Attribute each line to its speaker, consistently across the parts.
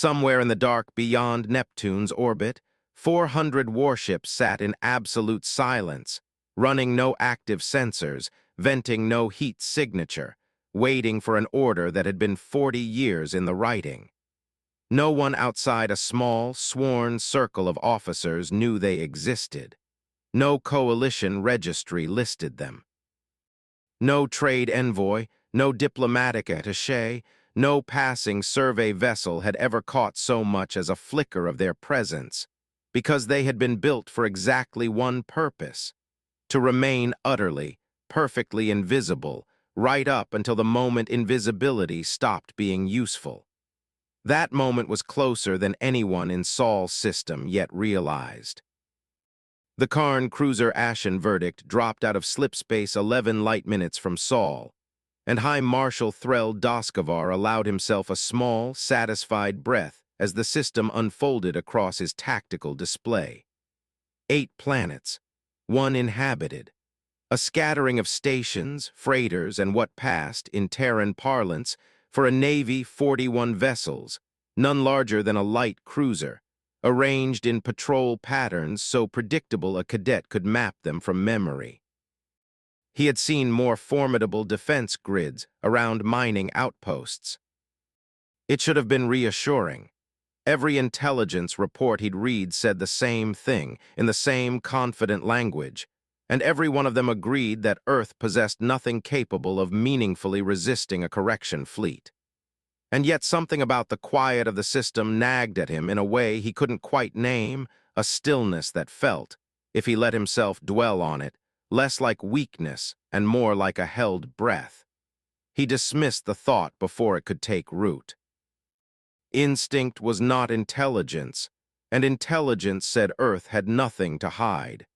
Speaker 1: Somewhere in the dark beyond Neptune's orbit, 400 warships sat in absolute silence, running no active sensors, venting no heat signature, waiting for an order that had been 40 years in the writing. No one outside a small, sworn circle of officers knew they existed. No coalition registry listed them. No trade envoy, no diplomatic attaché, no passing survey vessel had ever caught so much as a flicker of their presence, because they had been built for exactly one purpose: to remain utterly, perfectly invisible, right up until the moment invisibility stopped being useful. That moment was closer than anyone in Saul's system yet realized. The Karn cruiser Ashen Verdict dropped out of slipspace 11 light minutes from Saul, and High Marshal Threl Doskavar allowed himself a small, satisfied breath as the system unfolded across his tactical display. 8 planets, 1 inhabited. A scattering of stations, freighters, and what passed, in Terran parlance, for a navy 41 vessels, none larger than a light cruiser, arranged in patrol patterns so predictable a cadet could map them from memory. He had seen more formidable defense grids around mining outposts. It should have been reassuring. Every intelligence report he'd read said the same thing, in the same confident language, and every one of them agreed that Earth possessed nothing capable of meaningfully resisting a correction fleet. And yet something about the quiet of the system nagged at him in a way he couldn't quite name, a stillness that felt, if he let himself dwell on it, less like weakness and more like a held breath. He dismissed the thought before it could take root. Instinct was not intelligence, and intelligence said Earth had nothing to hide.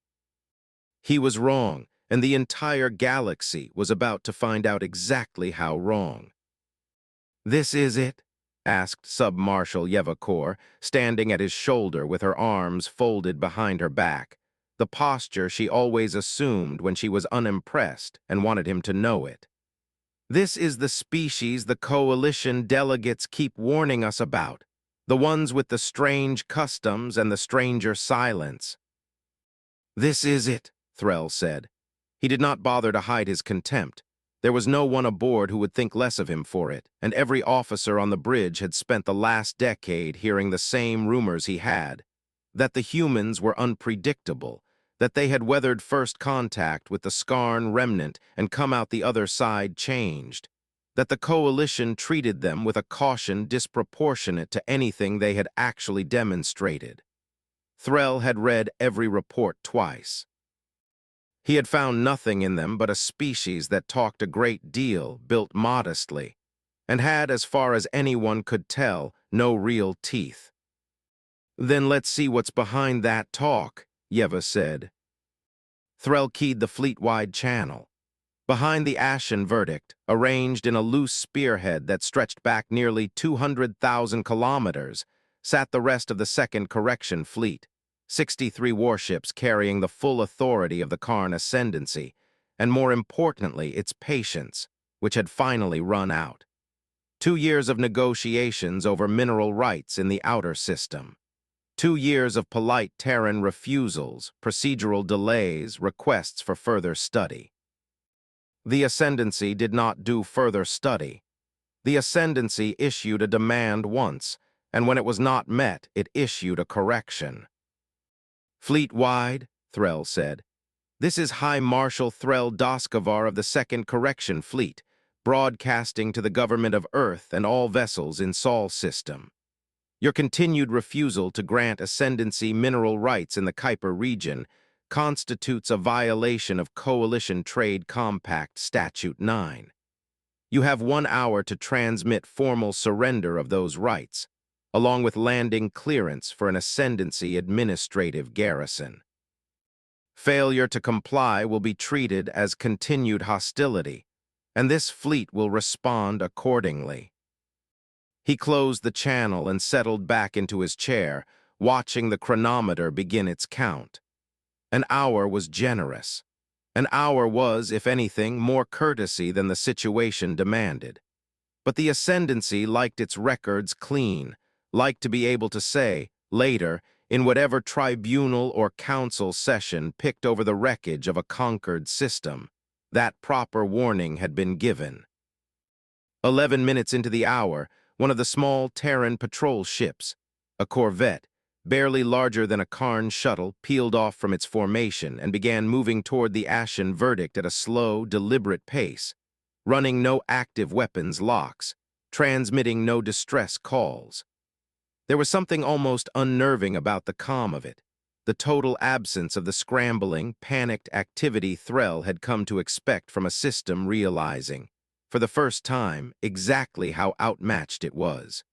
Speaker 1: He was wrong, and the entire galaxy was about to find out exactly how wrong. "This is it?" asked Sub-Marshal Yevakor, standing at his shoulder with her arms folded behind her back, the posture she always assumed when she was unimpressed and wanted him to know it. "This is the species the coalition delegates keep warning us about, the ones with the strange customs and the stranger silence." "This is it," Threl said. He did not bother to hide his contempt. There was no one aboard who would think less of him for it, and every officer on the bridge had spent the last decade hearing the same rumors he had, that the humans were unpredictable, that they had weathered first contact with the Skarn remnant and come out the other side changed, that the coalition treated them with a caution disproportionate to anything they had actually demonstrated. Threl had read every report twice. He had found nothing in them but a species that talked a great deal, built modestly, and had, as far as anyone could tell, no real teeth. "Then let's see what's behind that talk," Yeva said. Threl keyed the fleet-wide channel. Behind the Ashen Verdict, arranged in a loose spearhead that stretched back nearly 200,000 kilometers, sat the rest of the Second Correction Fleet, 63 warships carrying the full authority of the Karn Ascendancy, and more importantly, its patience, which had finally run out. 2 years of negotiations over mineral rights in the outer system. 2 years of polite Terran refusals, procedural delays, requests for further study. The Ascendancy did not do further study. The Ascendancy issued a demand once, and when it was not met, it issued a correction. "Fleet-wide," Threl said. "This is High Marshal Threl Doskavar of the Second Correction Fleet, broadcasting to the government of Earth and all vessels in Saul's system. Your continued refusal to grant Ascendancy mineral rights in the Kuiper region constitutes a violation of Coalition Trade Compact Statute 9. You have 1 hour to transmit formal surrender of those rights, along with landing clearance for an Ascendancy administrative garrison. Failure to comply will be treated as continued hostility, and this fleet will respond accordingly." He closed the channel and settled back into his chair, watching the chronometer begin its count. An hour was generous. An hour was, if anything, more courtesy than the situation demanded. But the Ascendancy liked its records clean, like to be able to say, later, in whatever tribunal or council session picked over the wreckage of a conquered system, that proper warning had been given. 11 minutes into the hour, one of the small Terran patrol ships, a corvette, barely larger than a Karn shuttle, peeled off from its formation and began moving toward the Ashen Verdict at a slow, deliberate pace, running no active weapons locks, transmitting no distress calls. There was something almost unnerving about the calm of it, the total absence of the scrambling, panicked activity Threll had come to expect from a system realizing, for the first time, exactly how outmatched it was.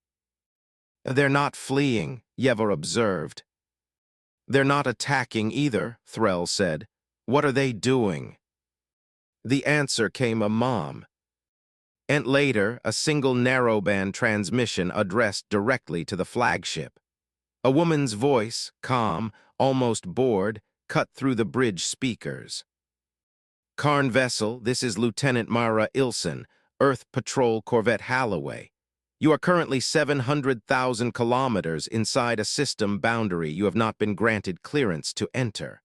Speaker 1: "They're not fleeing," Yevor observed. "They're not attacking either," Threll said. "What are they doing?" The answer came a mom. And later, a single narrowband transmission addressed directly to the flagship. A woman's voice, calm, almost bored, cut through the bridge speakers. "Karn vessel, this is Lieutenant Mara Ilson, Earth Patrol Corvette Halloway. You are currently 700,000 kilometers inside a system boundary you have not been granted clearance to enter.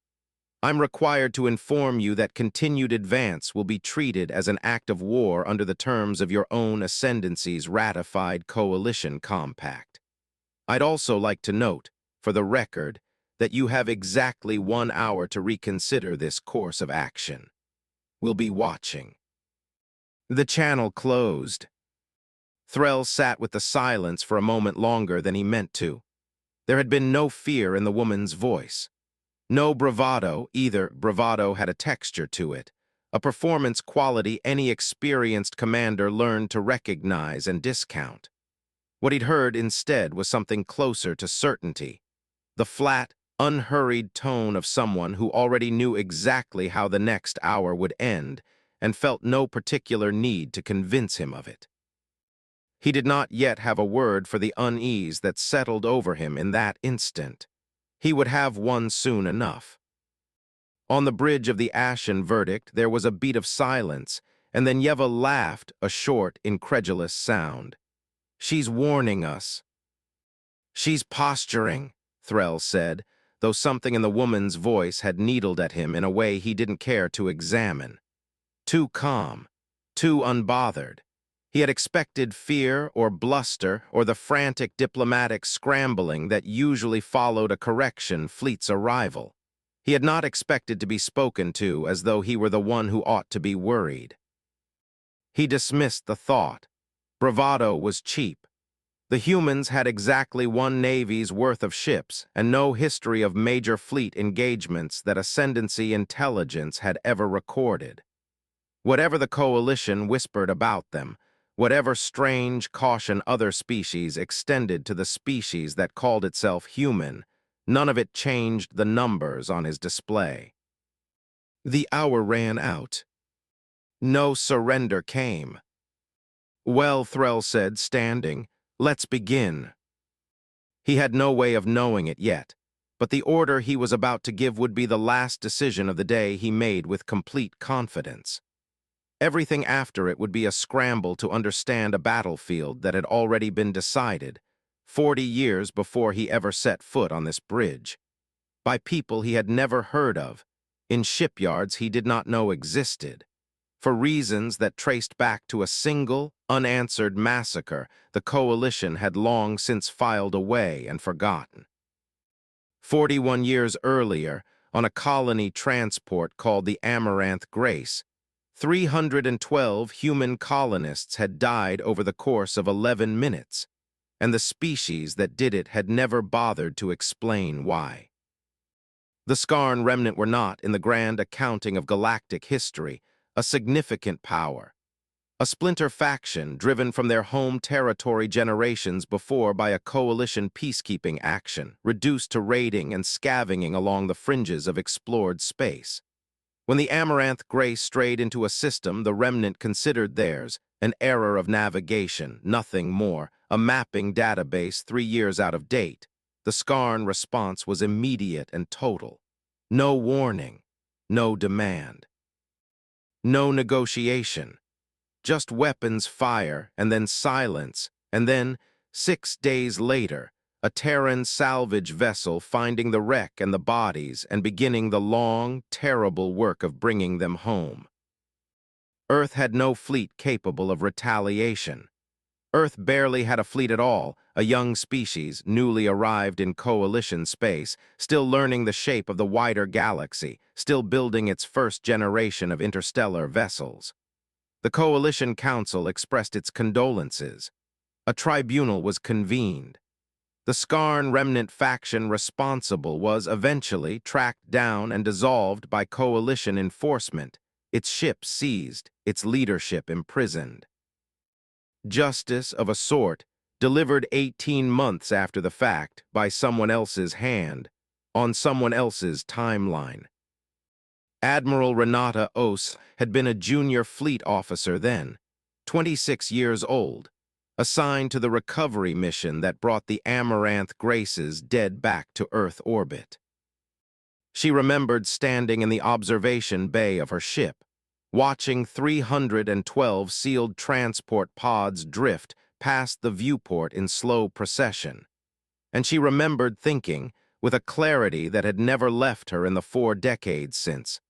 Speaker 1: I'm required to inform you that continued advance will be treated as an act of war under the terms of your own Ascendancy's ratified coalition compact. I'd also like to note, for the record, that you have exactly 1 hour to reconsider this course of action. We'll be watching." The channel closed. Threll sat with the silence for a moment longer than he meant to. There had been no fear in the woman's voice. No bravado either. Bravado had a texture to it, a performance quality any experienced commander learned to recognize and discount. What he'd heard instead was something closer to certainty, the flat, unhurried tone of someone who already knew exactly how the next hour would end and felt no particular need to convince him of it. He did not yet have a word for the unease that settled over him in that instant. He would have one soon enough. On the bridge of the Ashen Verdict, there was a beat of silence, and then Yeva laughed, a short, incredulous sound. "She's warning us." "She's posturing," Threll said, though something in the woman's voice had needled at him in a way he didn't care to examine. Too calm, too unbothered. He had expected fear or bluster or the frantic diplomatic scrambling that usually followed a correction fleet's arrival. He had not expected to be spoken to as though he were the one who ought to be worried. He dismissed the thought. Bravado was cheap. The humans had exactly one navy's worth of ships and no history of major fleet engagements that Ascendancy intelligence had ever recorded. Whatever the coalition whispered about them, whatever strange caution other species extended to the species that called itself human, none of it changed the numbers on his display. The hour ran out. No surrender came. "Well," Threll said, standing, "let's begin." He had no way of knowing it yet, but the order he was about to give would be the last decision of the day he made with complete confidence. Everything after it would be a scramble to understand a battlefield that had already been decided, 40 years before he ever set foot on this bridge, by people he had never heard of, in shipyards he did not know existed, for reasons that traced back to a single, unanswered massacre the coalition had long since filed away and forgotten. 41 years earlier, on a colony transport called the Amaranth Grace, 312 human colonists had died over the course of 11 minutes, and the species that did it had never bothered to explain why. The Skarn remnant were not, in the grand accounting of galactic history, a significant power. A splinter faction driven from their home territory generations before by a coalition peacekeeping action, reduced to raiding and scavenging along the fringes of explored space. When the Amaranth Grace strayed into a system the remnant considered theirs, an error of navigation, nothing more, a mapping database 3 years out of date, the Skarn response was immediate and total. No warning, no demand. No negotiation. Just weapons fire, and then silence, and then, 6 days later, a Terran salvage vessel finding the wreck and the bodies and beginning the long, terrible work of bringing them home. Earth had no fleet capable of retaliation. Earth barely had a fleet at all, a young species, newly arrived in coalition space, still learning the shape of the wider galaxy, still building its first generation of interstellar vessels. The Coalition Council expressed its condolences. A tribunal was convened. The Skarn remnant faction responsible was eventually tracked down and dissolved by coalition enforcement, its ships seized, its leadership imprisoned. Justice of a sort, delivered 18 months after the fact by someone else's hand, on someone else's timeline. Admiral Renata Os had been a junior fleet officer then, 26 years old, assigned to the recovery mission that brought the Amaranth Graces dead back to Earth orbit. She remembered standing in the observation bay of her ship, watching 312 sealed transport pods drift past the viewport in slow procession. And she remembered thinking, with a clarity that had never left her in the 4 decades since,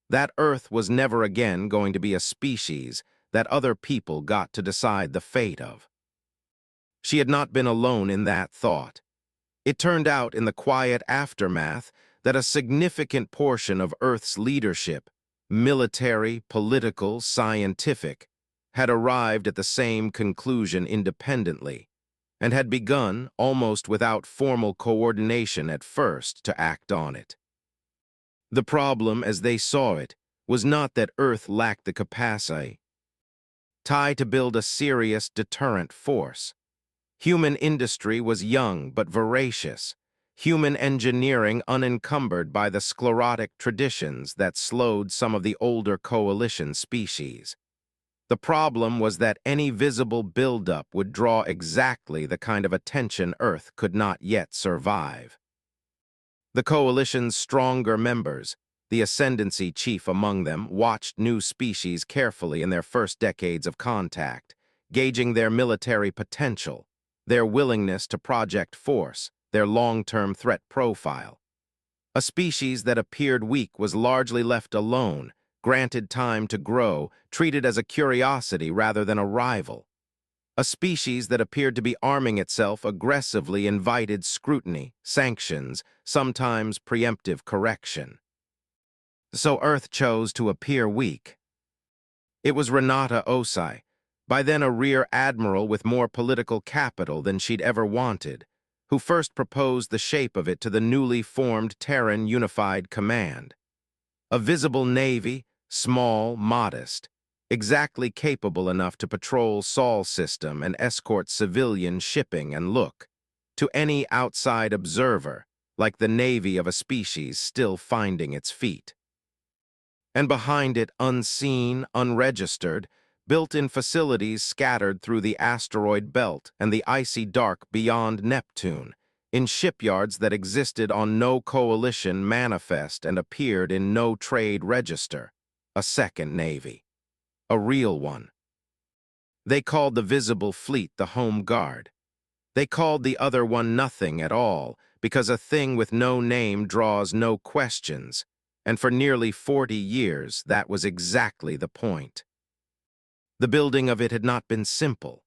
Speaker 1: that Earth was never again going to be a species that other people got to decide the fate of. She had not been alone in that thought. It turned out in the quiet aftermath that a significant portion of Earth's leadership, military, political, scientific, had arrived at the same conclusion independently, and had begun, almost without formal coordination at first, to act on it. The problem, as they saw it, was not that Earth lacked the capacity to build a serious deterrent force. Human industry was young but voracious, human engineering unencumbered by the sclerotic traditions that slowed some of the older coalition species. The problem was that any visible buildup would draw exactly the kind of attention Earth could not yet survive. The coalition's stronger members, the ascendancy chief among them, watched new species carefully in their first decades of contact, gauging their military potential, their willingness to project force, their long-term threat profile. A species that appeared weak was largely left alone, granted time to grow, treated as a curiosity rather than a rival. A species that appeared to be arming itself aggressively invited scrutiny, sanctions, sometimes preemptive correction. So Earth chose to appear weak. It was Renata Osai, by then a rear admiral with more political capital than she'd ever wanted, who first proposed the shape of it to the newly formed Terran Unified Command. A visible navy, small, modest, exactly capable enough to patrol Sol system and escort civilian shipping and look, to any outside observer, like the navy of a species still finding its feet. And behind it, unseen, unregistered, built-in facilities scattered through the asteroid belt and the icy dark beyond Neptune, in shipyards that existed on no coalition manifest and appeared in no trade register, a second navy. A real one. They called the visible fleet the Home Guard. They called the other one nothing at all, because a thing with no name draws no questions, and for nearly 40 years that was exactly the point. The building of it had not been simple.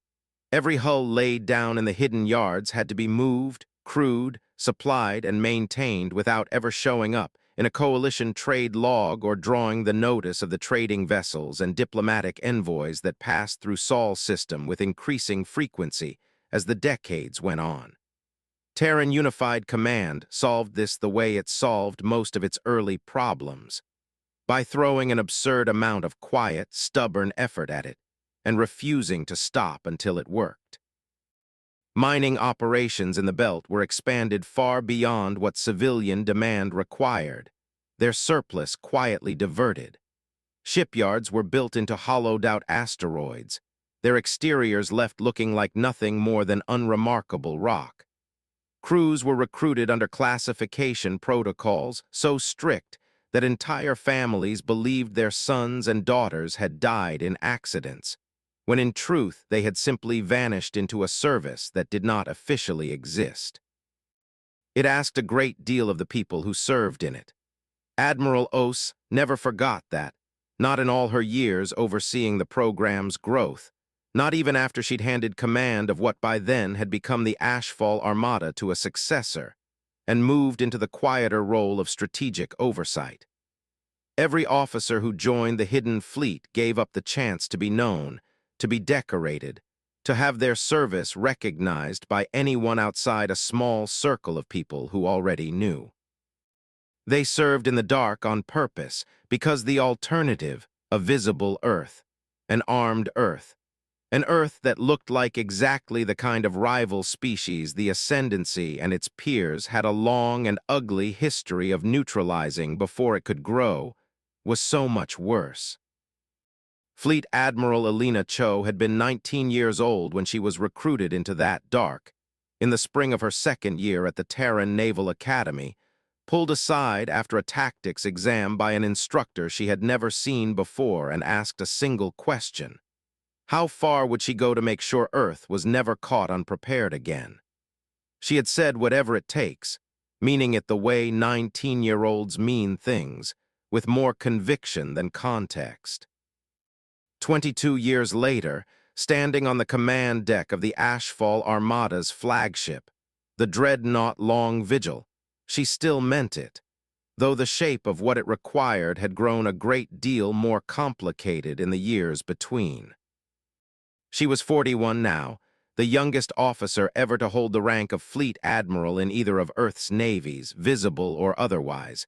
Speaker 1: Every hull laid down in the hidden yards had to be moved, crewed, supplied, and maintained without ever showing up in a coalition trade log or drawing the notice of the trading vessels and diplomatic envoys that passed through Sol system with increasing frequency as the decades went on. Terran Unified Command solved this the way it solved most of its early problems, by throwing an absurd amount of quiet, stubborn effort at it, and refusing to stop until it worked. Mining operations in the belt were expanded far beyond what civilian demand required, their surplus quietly diverted. Shipyards were built into hollowed-out asteroids, their exteriors left looking like nothing more than unremarkable rock. Crews were recruited under classification protocols so strict that entire families believed their sons and daughters had died in accidents, when in truth they had simply vanished into a service that did not officially exist. It asked a great deal of the people who served in it. Admiral Ose never forgot that, not in all her years overseeing the program's growth, not even after she'd handed command of what by then had become the Ashfall Armada to a successor, and moved into the quieter role of strategic oversight. Every officer who joined the hidden fleet gave up the chance to be known, to be decorated, to have their service recognized by anyone outside a small circle of people who already knew. They served in the dark on purpose, because the alternative, a visible Earth, an armed Earth, an Earth that looked like exactly the kind of rival species the Ascendancy and its peers had a long and ugly history of neutralizing before it could grow, was so much worse. Fleet Admiral Elena Cho had been 19 years old when she was recruited into that dark, in the spring of her second year at the Terran Naval Academy, pulled aside after a tactics exam by an instructor she had never seen before and asked a single question. How far would she go to make sure Earth was never caught unprepared again? She had said whatever it takes, meaning it the way 19-year-olds mean things, with more conviction than context. 22 years later, standing on the command deck of the Ashfall Armada's flagship, the dreadnought Long Vigil, she still meant it, though the shape of what it required had grown a great deal more complicated in the years between. She was 41 now, the youngest officer ever to hold the rank of Fleet Admiral in either of Earth's navies, visible or otherwise,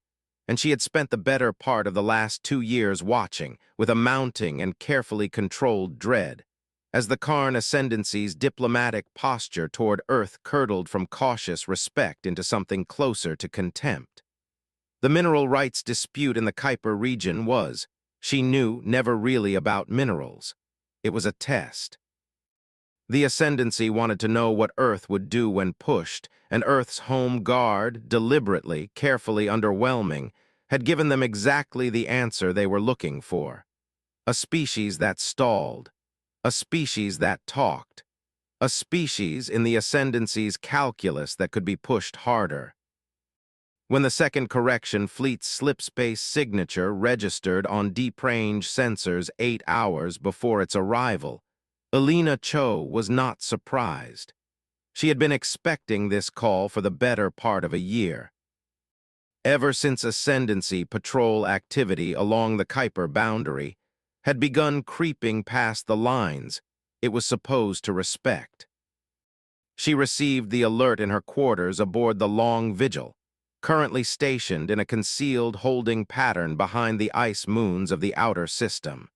Speaker 1: and she had spent the better part of the last 2 years watching, with a mounting and carefully controlled dread, as the Karn Ascendancy's diplomatic posture toward Earth curdled from cautious respect into something closer to contempt. The mineral rights dispute in the Kuiper region was, she knew, never really about minerals. It was a test. The Ascendancy wanted to know what Earth would do when pushed, and Earth's home guard, deliberately, carefully underwhelming, had given them exactly the answer they were looking for. A species that stalled. A species that talked. A species in the Ascendancy's calculus that could be pushed harder. When the second correction fleet's slipspace signature registered on deep-range sensors 8 hours before its arrival, Elena Cho was not surprised. She had been expecting this call for the better part of a year. Ever since Ascendancy patrol activity along the Kuiper boundary had begun creeping past the lines it was supposed to respect. She received the alert in her quarters aboard the Long Vigil, currently stationed in a concealed holding pattern behind the ice moons of the outer system,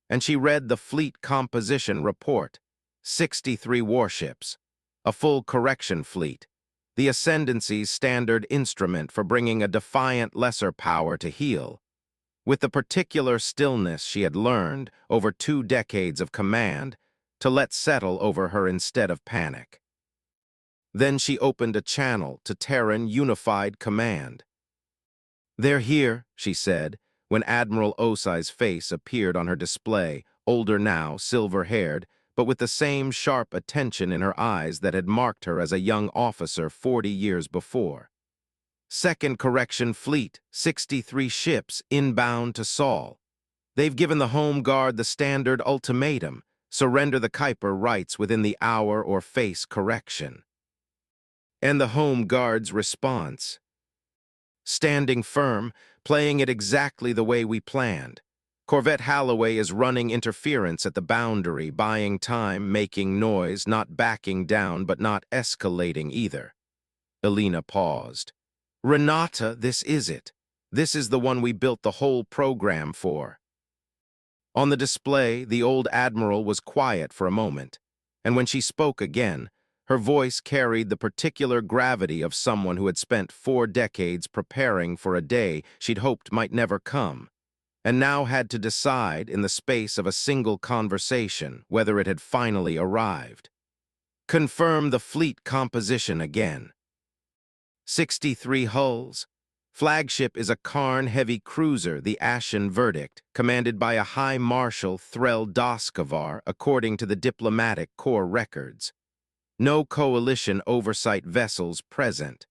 Speaker 1: and she read the fleet composition report, 63 warships, a full correction fleet, the Ascendancy's standard instrument for bringing a defiant lesser power to heel, with the particular stillness she had learned over 2 decades of command to let settle over her instead of panic. Then she opened a channel to Terran Unified Command. "They're here," she said, when Admiral Osai's face appeared on her display, older now, silver-haired, but with the same sharp attention in her eyes that had marked her as a young officer 40 years before. "Second Correction Fleet, 63 ships inbound to Sol. They've given the Home Guard the standard ultimatum, surrender the Kuiper rights within the hour or face correction." And the Home Guard's response: "Standing firm, playing it exactly the way we planned. Corvette Halloway is running interference at the boundary, buying time, making noise, not backing down but not escalating either." Elena paused. "Renata, this is it. This is the one we built the whole program for." On the display, the old Admiral was quiet for a moment, and when she spoke again, her voice carried the particular gravity of someone who had spent 4 decades preparing for a day she'd hoped might never come, and now had to decide in the space of a single conversation whether it had finally arrived. "Confirm the fleet composition again. 63 hulls, Flagship is a Karn-heavy cruiser, the Ashen Verdict, commanded by a High Marshal Threl Doskavar, according to the Diplomatic Corps records. No coalition oversight vessels present.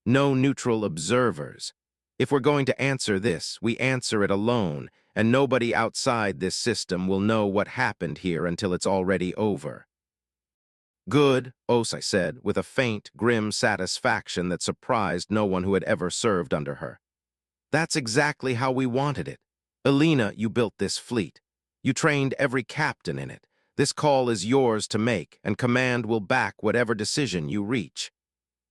Speaker 1: No neutral observers. If we're going to answer this, we answer it alone, and nobody outside this system will know what happened here until it's already over. Good, Osai said, with a faint, grim satisfaction that surprised no one who had ever served under her. That's exactly how we wanted it. Elena, you built this fleet. You trained every captain in it. This call is yours to make, and command will back whatever decision you reach.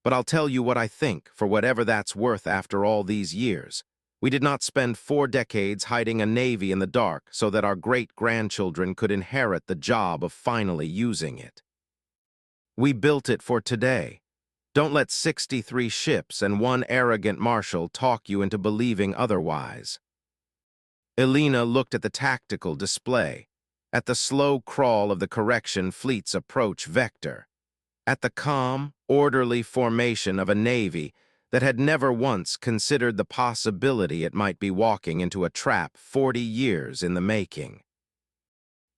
Speaker 1: But I'll tell you what I think, for whatever that's worth after all these years. We did not spend 4 decades hiding a navy in the dark so that our great-grandchildren could inherit the job of finally using it. We built it for today. Don't let 63 ships and one arrogant marshal talk you into believing otherwise. Elena looked at the tactical display, at the slow crawl of the correction fleet's approach vector, at the calm, orderly formation of a navy that had never once considered the possibility it might be walking into a trap 40 years in the making.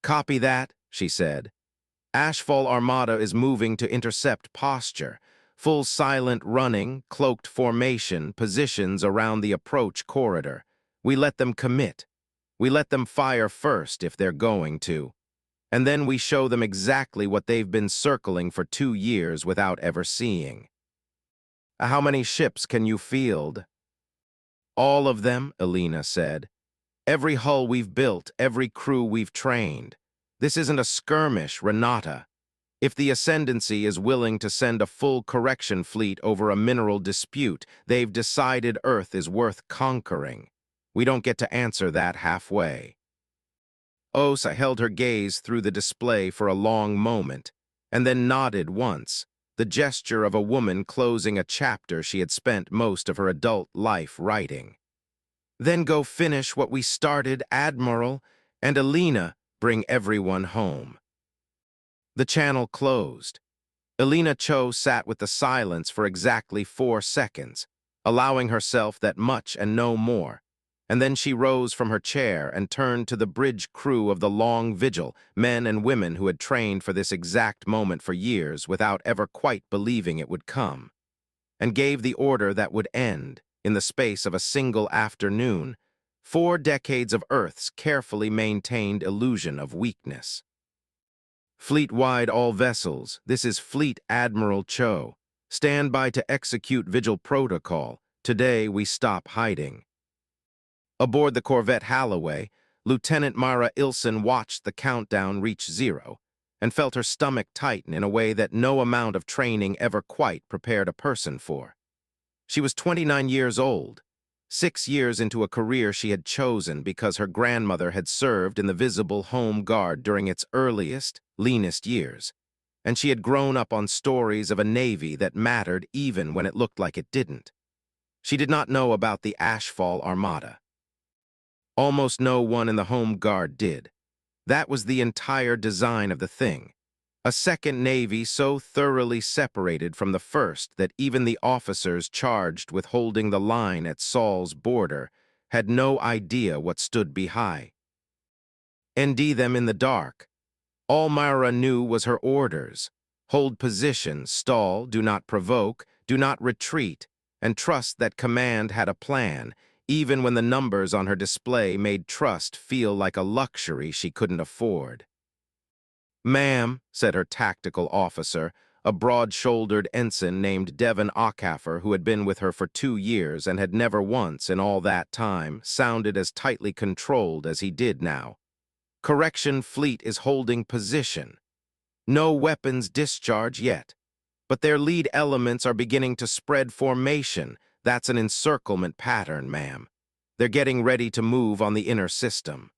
Speaker 1: "Copy that," she said. "HFY Armada is moving to intercept posture, full silent running, cloaked formation, positions around the approach corridor. We let them commit. We let them fire first if they're going to. And then we show them exactly what they've been circling for 2 years without ever seeing." "How many ships can you field?" "All of them," Elena said. "Every hull we've built, every crew we've trained. This isn't a skirmish, Renata. If the Ascendancy is willing to send a full correction fleet over a mineral dispute, they've decided Earth is worth conquering. We don't get to answer that halfway." Osa held her gaze through the display for a long moment, and then nodded once, the gesture of a woman closing a chapter she had spent most of her adult life writing. "Then go finish what we started, Admiral, and Elena, bring everyone home." The channel closed. Elena Cho sat with the silence for exactly 4 seconds, allowing herself that much and no more, and then she rose from her chair and turned to the bridge crew of the long vigil, men and women who had trained for this exact moment for years without ever quite believing it would come, and gave the order that would end, in the space of a single afternoon, 4 decades of Earth's carefully maintained illusion of weakness. "Fleet-wide all vessels, this is Fleet Admiral Cho. Stand by to execute Vigil Protocol. Today we stop hiding." Aboard the Corvette Halloway, Lieutenant Mara Ilson watched the countdown reach 0 and felt her stomach tighten in a way that no amount of training ever quite prepared a person for. She was 29 years old, 6 years into a career she had chosen because her grandmother had served in the visible Home Guard during its earliest, leanest years, and she had grown up on stories of a navy that mattered even when it looked like it didn't. She did not know about the HFY Armada. Almost no one in the Home Guard did. That was the entire design of the thing. A second navy so thoroughly separated from the first that even the officers charged with holding the line at Saul's border had no idea what stood behind. ND them in the dark. All Myra knew was her orders. Hold position, stall, do not provoke, do not retreat, and trust that command had a plan, even when the numbers on her display made trust feel like a luxury she couldn't afford. "Ma'am," said her tactical officer, a broad-shouldered ensign named Devon Ockhaffer, who had been with her for 2 years and had never once in all that time sounded as tightly controlled as he did now. "Correction fleet is holding position. No weapons discharge yet, but their lead elements are beginning to spread formation. That's an encirclement pattern, ma'am. They're getting ready to move on the inner system."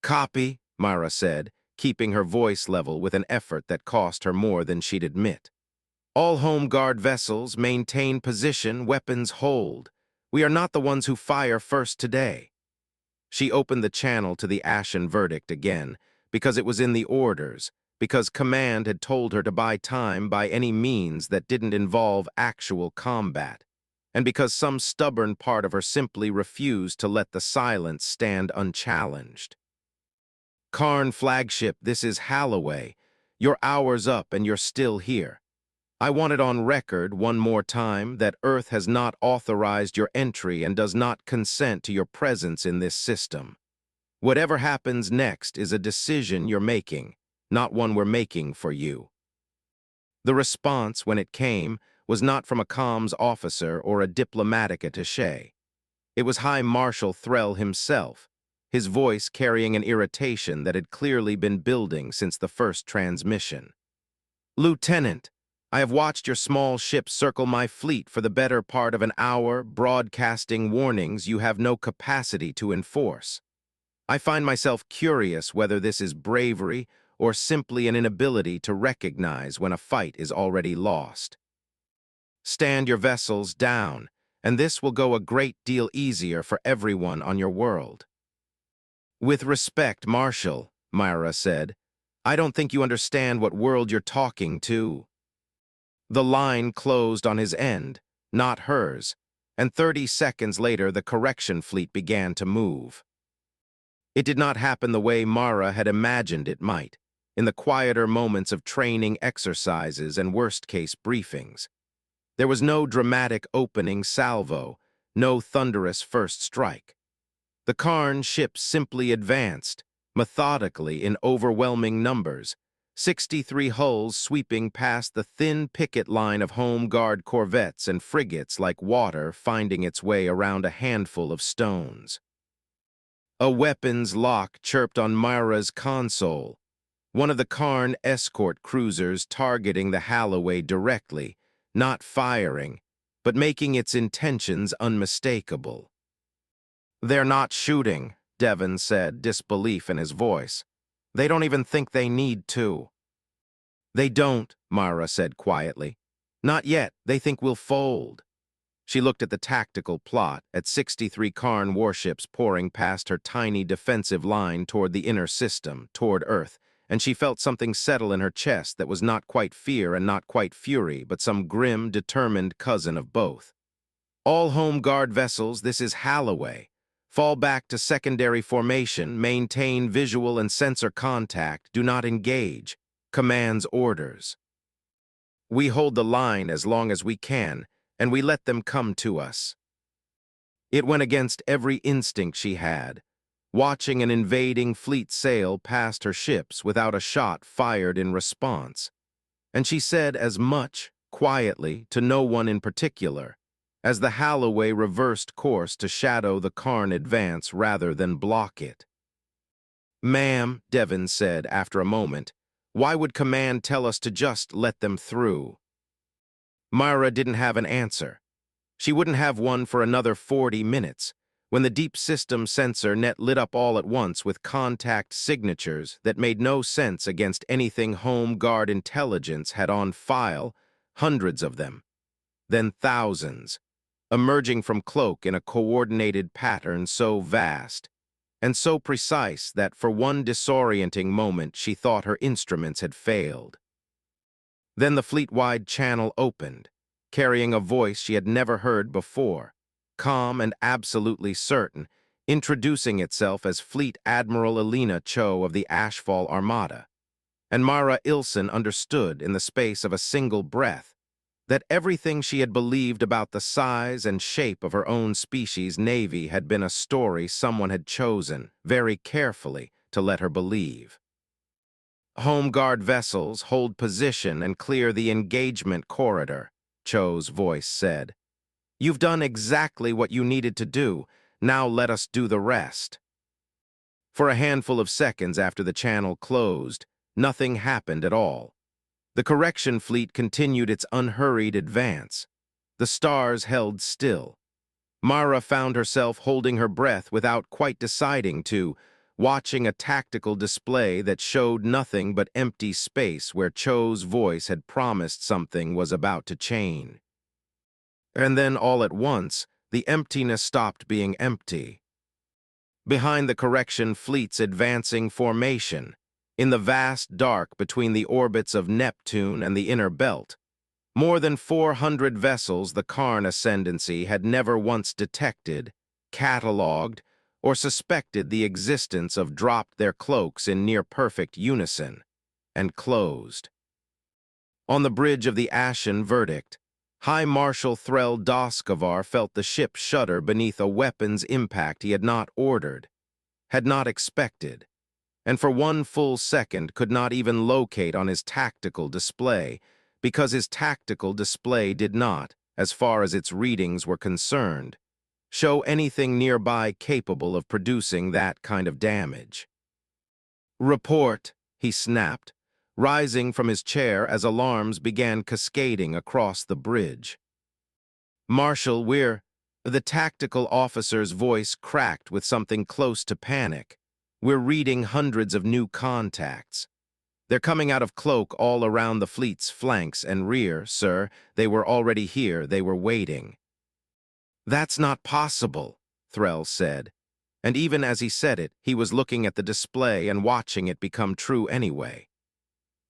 Speaker 1: "Copy," Myra said, keeping her voice level with an effort that cost her more than she'd admit. "All Home Guard vessels maintain position, weapons hold. We are not the ones who fire first today." She opened the channel to the Ashen Verdict again, because it was in the orders, because command had told her to buy time by any means that didn't involve actual combat. and because some stubborn part of her simply refused to let the silence stand unchallenged. Karn flagship, this is Halloway. Your hour's up and you're still here. I want it on record one more time that Earth has not authorized your entry and does not consent to your presence in this system. Whatever happens next is a decision you're making, not one we're making for you. The response, when it came, was not from a comms officer or a diplomatic attaché. It was High Marshal Threll himself, his voice carrying an irritation that had clearly been building since the first transmission. Lieutenant, I have watched your small ship circle my fleet for the better part of an hour, broadcasting warnings you have no capacity to enforce. I find myself curious whether this is bravery or simply an inability to recognize when a fight is already lost. Stand your vessels down, and this will go a great deal easier for everyone on your world. With respect, Marshal, Myra said, I don't think you understand what world you're talking to. The line closed on his end, not hers, and 30 seconds later the correction fleet began to move. It did not happen the way Mara had imagined it might, in the quieter moments of training exercises and worst-case briefings. There was no dramatic opening salvo, no thunderous first strike. The Karn ships simply advanced, methodically in overwhelming numbers, 63 hulls sweeping past the thin picket line of Home Guard corvettes and frigates like water finding its way around a handful of stones. A weapons lock chirped on Myra's console, one of the Karn escort cruisers targeting the Halloway directly, not firing, but making its intentions unmistakable. They're not shooting, Devon said, disbelief in his voice. They don't even think they need to. They don't, Myra said quietly. Not yet, they think we'll fold. She looked at the tactical plot, at 63 Karn warships pouring past her tiny defensive line toward the inner system, toward Earth, and she felt something settle in her chest that was not quite fear and not quite fury, but some grim, determined cousin of both. All Home Guard vessels, this is Halloway. Fall back to secondary formation, maintain visual and sensor contact, do not engage. Commands orders. We hold the line as long as we can, and we let them come to us. It went against every instinct she had, watching an invading fleet sail past her ships without a shot fired in response. And she said as much, quietly, to no one in particular, as the Halloway reversed course to shadow the Karn advance rather than block it. Ma'am, Devon said after a moment, why would command tell us to just let them through? Myra didn't have an answer. She wouldn't have one for another 40 minutes, when the deep system sensor net lit up all at once with contact signatures that made no sense against anything Home Guard intelligence had on file, hundreds of them, then thousands, emerging from cloak in a coordinated pattern so vast and so precise that for one disorienting moment she thought her instruments had failed. Then the fleet-wide channel opened, carrying a voice she had never heard before, calm and absolutely certain, introducing itself as Fleet Admiral Elena Cho of the Ashfall Armada. And Mara Ilson understood in the space of a single breath that everything she had believed about the size and shape of her own species' navy had been a story someone had chosen, very carefully, to let her believe. Home Guard vessels hold position and clear the engagement corridor, Cho's voice said. You've done exactly what you needed to do. Now let us do the rest. For a handful of seconds after the channel closed, nothing happened at all. The correction fleet continued its unhurried advance. The stars held still. Mara found herself holding her breath without quite deciding to, watching a tactical display that showed nothing but empty space where Cho's voice had promised something was about to change. And then all at once, the emptiness stopped being empty. Behind the correction fleet's advancing formation, in the vast dark between the orbits of Neptune and the inner belt, More than 400 vessels the Karn Ascendancy had never once detected, catalogued, or suspected the existence of dropped their cloaks in near-perfect unison, and closed. On the bridge of the Ashen Verdict, High Marshal Threl Doskavar felt the ship shudder beneath a weapon's impact he had not ordered, had not expected, and for one full second could not even locate on his tactical display, because his tactical display did not, as far as its readings were concerned, show anything nearby capable of producing that kind of damage. "Report," he snapped, rising from his chair as alarms began cascading across the bridge. "Marshal, The tactical officer's voice cracked with something close to panic. "We're reading hundreds of new contacts. They're coming out of cloak all around the fleet's flanks and rear, sir. They were already here. They were waiting." "That's not possible," Threl said. And even as he said it, he was looking at the display and watching it become true anyway.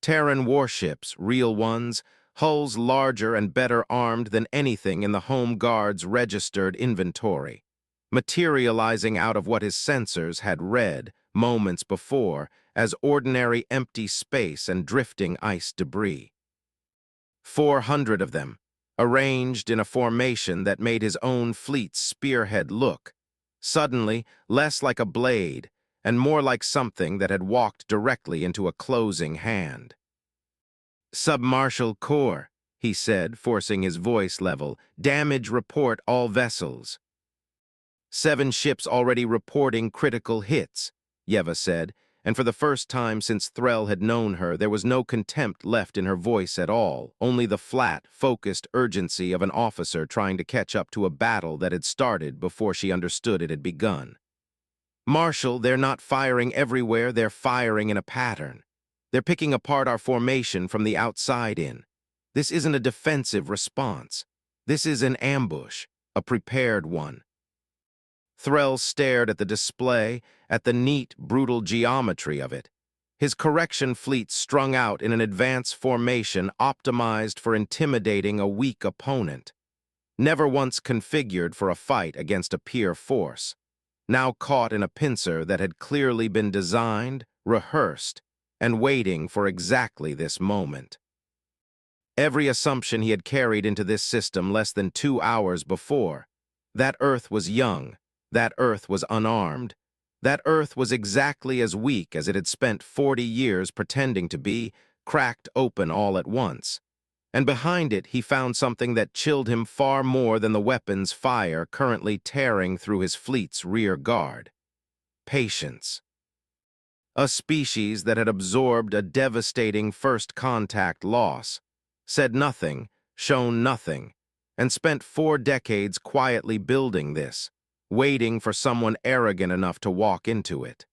Speaker 1: Terran warships, real ones, hulls larger and better armed than anything in the Home Guard's registered inventory, materializing out of what his sensors had read moments before as ordinary empty space and drifting ice debris. 400 of them, arranged in a formation that made his own fleet's spearhead look, suddenly less like a blade and more like something that had walked directly into a closing hand. "Submarshal Corps," he said, forcing his voice level. "Damage report all vessels." 7 ships already reporting critical hits, Yeva said, and for the first time since Threl had known her, there was no contempt left in her voice at all, only the flat, focused urgency of an officer trying to catch up to a battle that had started before she understood it had begun. "Marshal, they're not firing everywhere, they're firing in a pattern. They're picking apart our formation from the outside in. This isn't a defensive response. This is an ambush, a prepared one." Threl stared at the display, at the neat, brutal geometry of it. His correction fleet strung out in an advance formation optimized for intimidating a weak opponent. Never once configured for a fight against a peer force. Now caught in a pincer that had clearly been designed, rehearsed, and waiting for exactly this moment. Every assumption he had carried into this system less than 2 hours before, that Earth was young, that Earth was unarmed, that Earth was exactly as weak as it had spent 40 years pretending to be, cracked open all at once. And behind it he found something that chilled him far more than the weapon's fire currently tearing through his fleet's rear guard. Patience. A species that had absorbed a devastating first contact loss, said nothing, shown nothing, and spent 4 decades quietly building this, waiting for someone arrogant enough to walk into it.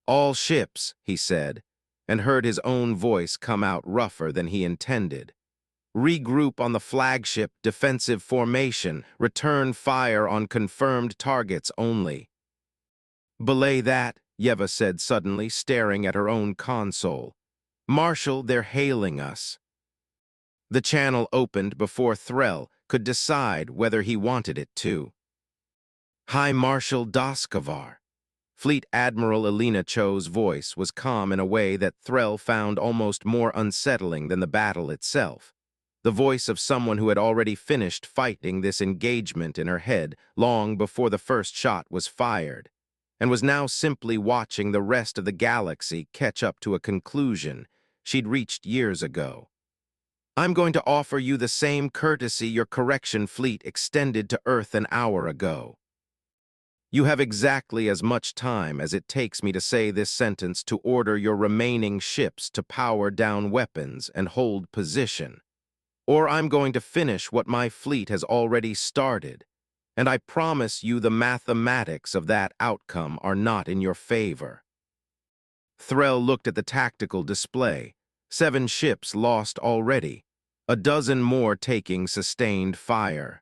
Speaker 1: "All ships," he said, and heard his own voice come out rougher than he intended. "Regroup on the flagship defensive formation, return fire on confirmed targets only." "Belay that," Yeva said suddenly, staring at her own console. "Marshal, they're hailing us." The channel opened before Threl could decide whether he wanted it to. "High Marshal Doskavar." Fleet Admiral Elena Cho's voice was calm in a way that Threl found almost more unsettling than the battle itself. The voice of someone who had already finished fighting this engagement in her head long before the first shot was fired, and was now simply watching the rest of the galaxy catch up to a conclusion she'd reached years ago. "I'm going to offer you the same courtesy your correction fleet extended to Earth an hour ago. You have exactly as much time as it takes me to say this sentence to order your remaining ships to power down weapons and hold position. Or I'm going to finish what my fleet has already started, and I promise you the mathematics of that outcome are not in your favor." Threl looked at the tactical display. 7 ships lost already, a dozen more taking sustained fire.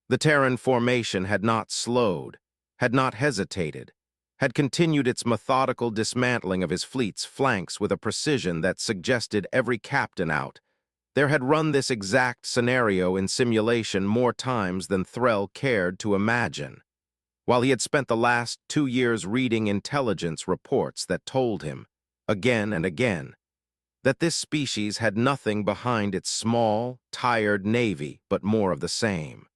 Speaker 1: The Terran formation had not slowed, had not hesitated, had continued its methodical dismantling of his fleet's flanks with a precision that suggested every captain out, There had run this exact scenario in simulation more times than Threll cared to imagine, while he had spent the last 2 years reading intelligence reports that told him, again and again, that this species had nothing behind its small, tired navy but more of the same.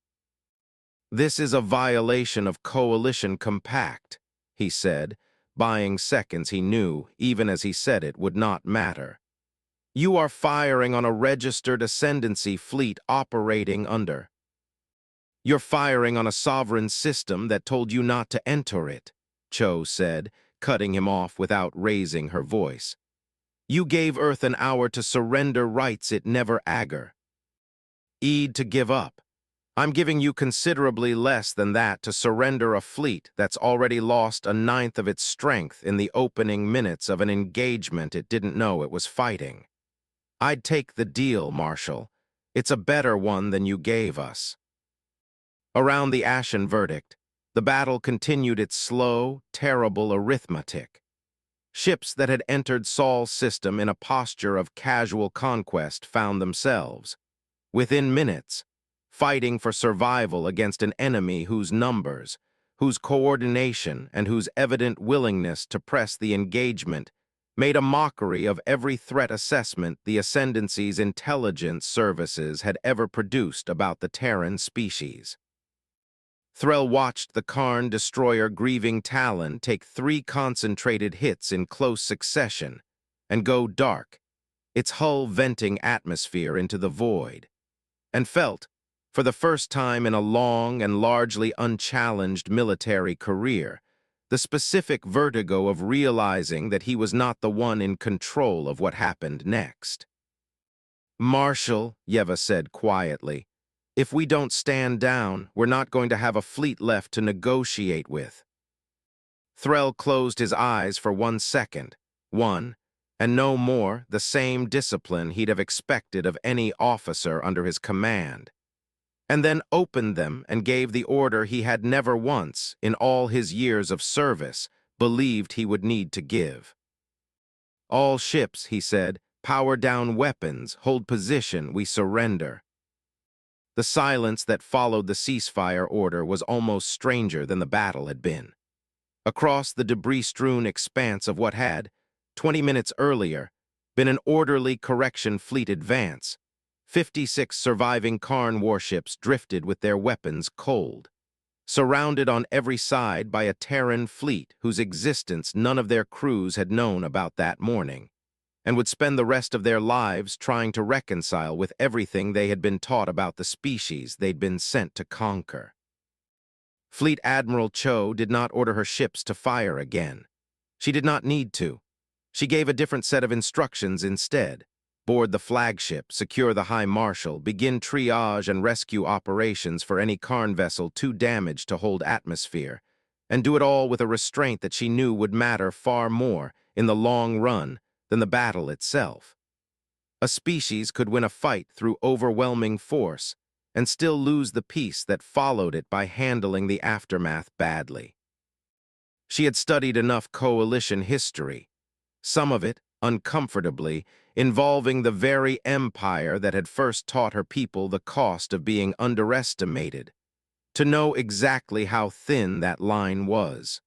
Speaker 1: "This is a violation of Coalition Compact," he said, buying seconds he knew, even as he said it, would not matter. "You are firing on a registered ascendancy fleet operating under. You're firing on a sovereign system that told you not to enter it," Cho said, cutting him off without raising her voice. "You gave Earth an hour to surrender rights it never agar. Eid to give up. I'm giving you considerably less than that to surrender a fleet that's already lost 1/9 of its strength in the opening minutes of an engagement it didn't know it was fighting. I'd take the deal, Marshal. It's a better one than you gave us." Around the Ashen Verdict, the battle continued its slow, terrible arithmetic. Ships that had entered Saul's system in a posture of casual conquest found themselves, within minutes, fighting for survival against an enemy whose numbers, whose coordination, and whose evident willingness to press the engagement made a mockery of every threat assessment the Ascendancy's intelligence services had ever produced about the Terran species. Threll watched the Karn destroyer Grieving Talon take 3 concentrated hits in close succession and go dark, its hull venting atmosphere into the void, and felt, for the first time in a long and largely unchallenged military career, the specific vertigo of realizing that he was not the one in control of what happened next. "Marshal," Yeva said quietly, "if we don't stand down, we're not going to have a fleet left to negotiate with." Threll closed his eyes for 1 second, and no more, the same discipline he'd have expected of any officer under his command, and then opened them and gave the order he had never once, in all his years of service, believed he would need to give. "All ships," he said, "power down weapons, hold position, we surrender." The silence that followed the ceasefire order was almost stranger than the battle had been. Across the debris-strewn expanse of what had, 20 minutes earlier, been an orderly correction fleet advance, 56 surviving Karn warships drifted with their weapons cold, surrounded on every side by a Terran fleet whose existence none of their crews had known about that morning, and would spend the rest of their lives trying to reconcile with everything they had been taught about the species they'd been sent to conquer. Fleet Admiral Cho did not order her ships to fire again. She did not need to. She gave a different set of instructions instead. Board the flagship, secure the High Marshal, begin triage and rescue operations for any Karn vessel too damaged to hold atmosphere, and do it all with a restraint that she knew would matter far more in the long run than the battle itself. A species could win a fight through overwhelming force and still lose the peace that followed it by handling the aftermath badly. She had studied enough coalition history, some of it, uncomfortably, involving the very empire that had first taught her people the cost of being underestimated, to know exactly how thin that line was.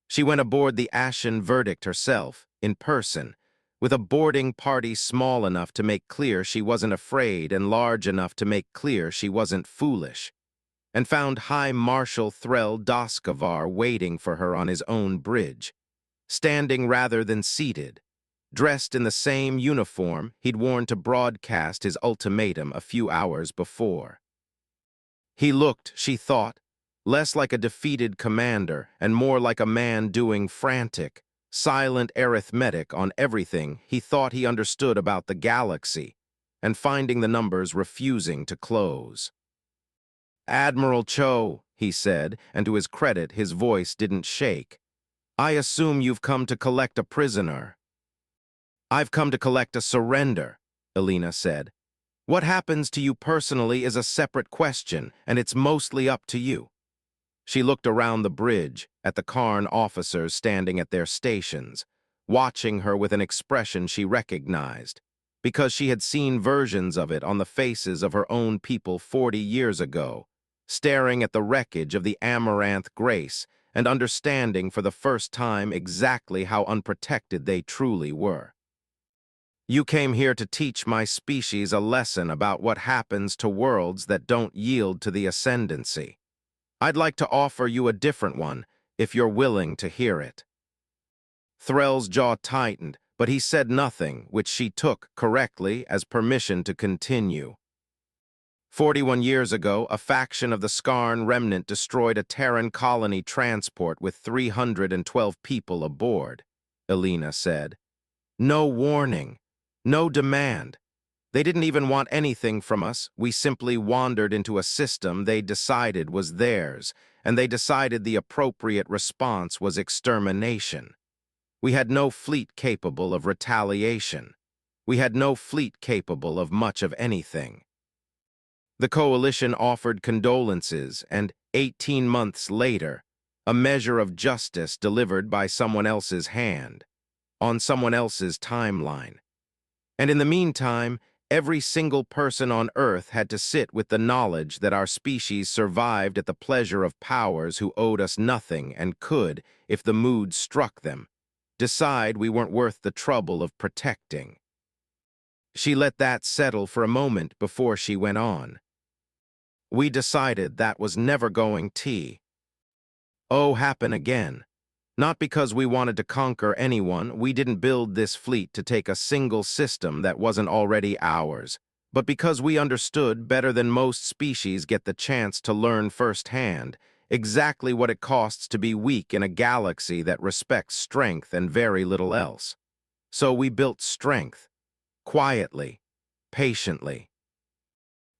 Speaker 1: She went aboard the Ashen Verdict herself, in person, with a boarding party small enough to make clear she wasn't afraid and large enough to make clear she wasn't foolish, and found High Marshal Threll Doskavar waiting for her on his own bridge, standing rather than seated, dressed in the same uniform he'd worn to broadcast his ultimatum a few hours before. He looked, she thought, less like a defeated commander and more like a man doing frantic, silent arithmetic on everything he thought he understood about the galaxy and finding the numbers refusing to close. "Admiral Cho," he said, and to his credit his voice didn't shake, "I assume you've come to collect a prisoner." "I've come to collect a surrender," Elena said. "What happens to you personally is a separate question, and it's mostly up to you." She looked around the bridge at the Karn officers standing at their stations, watching her with an expression she recognized. because she had seen versions of it on the faces of her own people 40 years ago, staring at the wreckage of the Amaranth Grace and understanding for the first time exactly how unprotected they truly were. You came here to teach my species a lesson about what happens to worlds that don't yield to the ascendancy. I'd like to offer you a different one, if you're willing to hear it. Threll's jaw tightened, but he said nothing, which she took correctly as permission to continue. 41 years ago, a faction of the Skarn remnant destroyed a Terran colony transport with 312 people aboard, Elena said. No warning, no demand. They didn't even want anything from us. We simply wandered into a system they decided was theirs, and they decided the appropriate response was extermination. We had no fleet capable of retaliation. We had no fleet capable of much of anything. The coalition offered condolences, and 18 months later, a measure of justice delivered by someone else's hand, on someone else's timeline. And in the meantime, every single person on Earth had to sit with the knowledge that our species survived at the pleasure of powers who owed us nothing and could, if the mood struck them, decide we weren't worth the trouble of protecting. She let that settle for a moment before she went on. We decided that was never going to happen again. Not because we wanted to conquer anyone, we didn't build this fleet to take a single system that wasn't already ours, but because we understood better than most species get the chance to learn firsthand exactly what it costs to be weak in a galaxy that respects strength and very little else. So we built strength, quietly, patiently.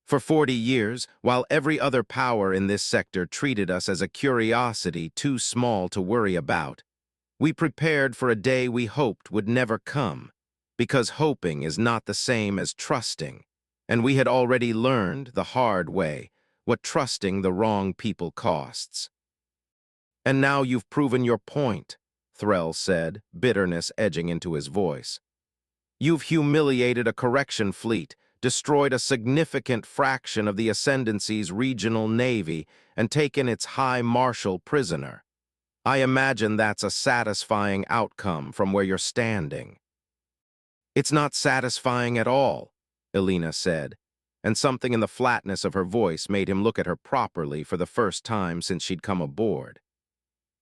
Speaker 1: For 40 years, while every other power in this sector treated us as a curiosity too small to worry about, we prepared for a day we hoped would never come, because hoping is not the same as trusting, and we had already learned the hard way what trusting the wrong people costs. And now you've proven your point, Threll said, bitterness edging into his voice. You've humiliated a correction fleet, destroyed a significant fraction of the Ascendancy's regional navy, and taken its high marshal prisoner. I imagine that's a satisfying outcome from where you're standing. It's not satisfying at all, Elena said, and something in the flatness of her voice made him look at her properly for the first time since she'd come aboard.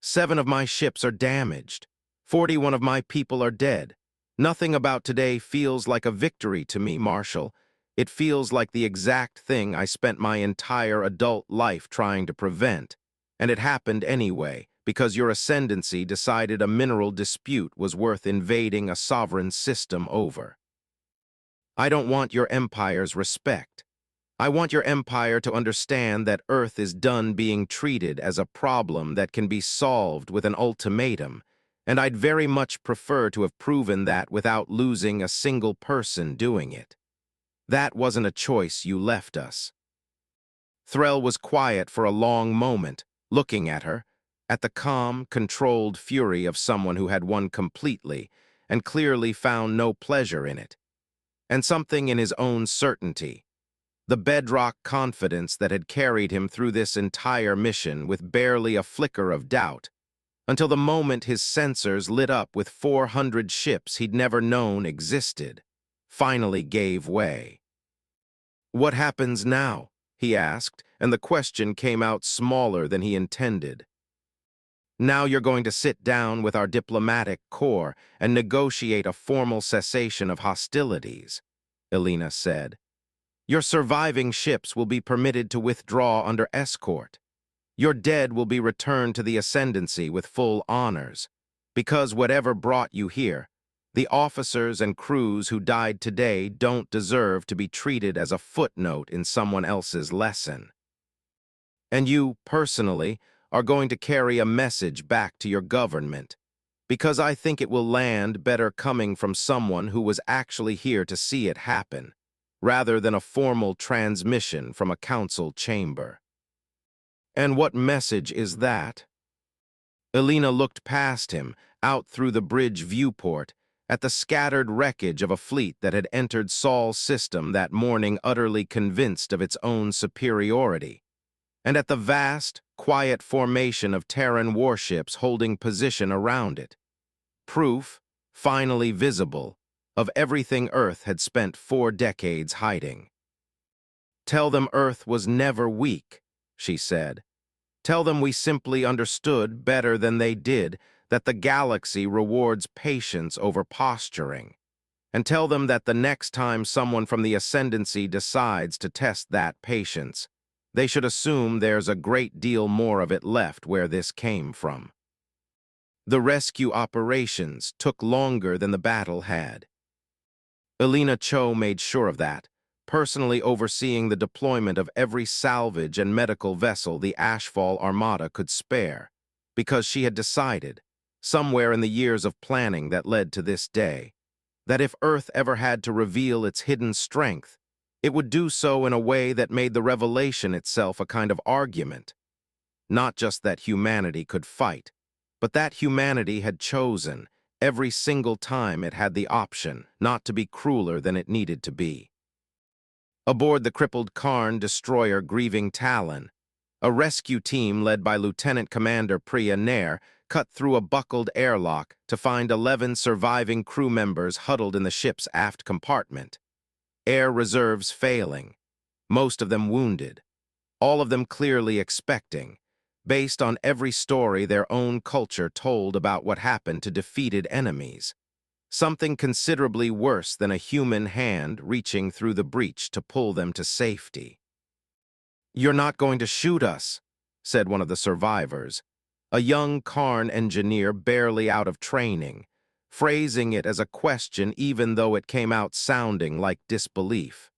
Speaker 1: 7 of my ships are damaged. 41 of my people are dead. Nothing about today feels like a victory to me, Marshal. It feels like the exact thing I spent my entire adult life trying to prevent. And it happened anyway, because your ascendancy decided a mineral dispute was worth invading a sovereign system over. I don't want your empire's respect. I want your empire to understand that Earth is done being treated as a problem that can be solved with an ultimatum, and I'd very much prefer to have proven that without losing a single person doing it. That wasn't a choice you left us. Threll was quiet for a long moment, looking at her, at the calm, controlled fury of someone who had won completely and clearly found no pleasure in it, and something in his own certainty, the bedrock confidence that had carried him through this entire mission with barely a flicker of doubt, until the moment his sensors lit up with 400 ships he'd never known existed, finally gave way. What happens now? He asked, and the question came out smaller than he intended. Now you're going to sit down with our diplomatic corps and negotiate a formal cessation of hostilities, Elena said. Your surviving ships will be permitted to withdraw under escort. Your dead will be returned to the Ascendancy with full honors, because whatever brought you here, the officers and crews who died today don't deserve to be treated as a footnote in someone else's lesson. And you, personally, are going to carry a message back to your government, because I think it will land better coming from someone who was actually here to see it happen, rather than a formal transmission from a council chamber. And what message is that? Elena looked past him, out through the bridge viewport, at the scattered wreckage of a fleet that had entered Saul's system that morning utterly convinced of its own superiority, and at the vast, quiet formation of Terran warships holding position around it. Proof, finally visible, of everything Earth had spent 4 decades hiding. "Tell them Earth was never weak," she said. "Tell them we simply understood better than they did that the galaxy rewards patience over posturing. And tell them that the next time someone from the Ascendancy decides to test that patience, they should assume there's a great deal more of it left where this came from." The rescue operations took longer than the battle had. Elena Cho made sure of that, personally overseeing the deployment of every salvage and medical vessel the Ashfall Armada could spare, because she had decided, somewhere in the years of planning that led to this day, that if Earth ever had to reveal its hidden strength, it would do so in a way that made the revelation itself a kind of argument. Not just that humanity could fight, but that humanity had chosen, every single time it had the option, not to be crueler than it needed to be. Aboard the crippled Karn destroyer Grieving Talon, a rescue team led by Lieutenant Commander Priya Nair cut through a buckled airlock to find 11 surviving crew members huddled in the ship's aft compartment. Air reserves failing, most of them wounded, all of them clearly expecting, based on every story their own culture told about what happened to defeated enemies, something considerably worse than a human hand reaching through the breach to pull them to safety. "You're not going to shoot us," said one of the survivors, a young Karn engineer barely out of training, phrasing it as a question even though it came out sounding like disbelief.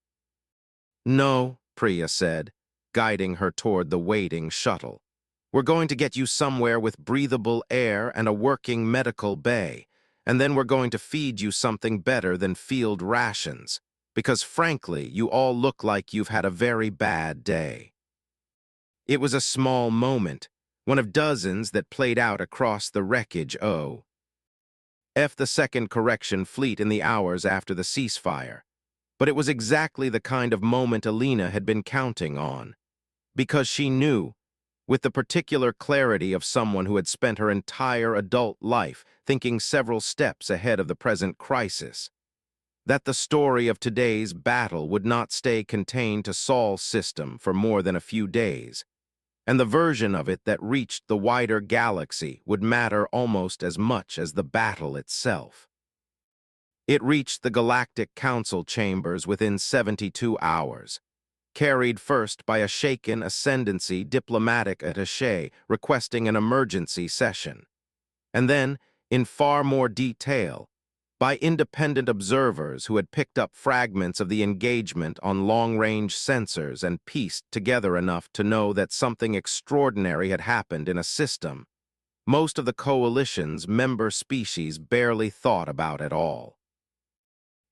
Speaker 1: "No," Priya said, guiding her toward the waiting shuttle. "We're going to get you somewhere with breathable air and a working medical bay, and then we're going to feed you something better than field rations, because frankly, you all look like you've had a very bad day." It was a small moment, one of dozens that played out across the wreckage the Second Correction Fleet in the hours after the ceasefire. But it was exactly the kind of moment Elena had been counting on, because she knew, with the particular clarity of someone who had spent her entire adult life thinking several steps ahead of the present crisis, that the story of today's battle would not stay contained to Saul's system for more than a few days, and the version of it that reached the wider galaxy would matter almost as much as the battle itself. It reached the Galactic Council chambers within 72 hours, carried first by a shaken Ascendancy diplomatic attaché requesting an emergency session, and then, in far more detail, by independent observers who had picked up fragments of the engagement on long-range sensors and pieced together enough to know that something extraordinary had happened in a system most of the Coalition's member species barely thought about at all.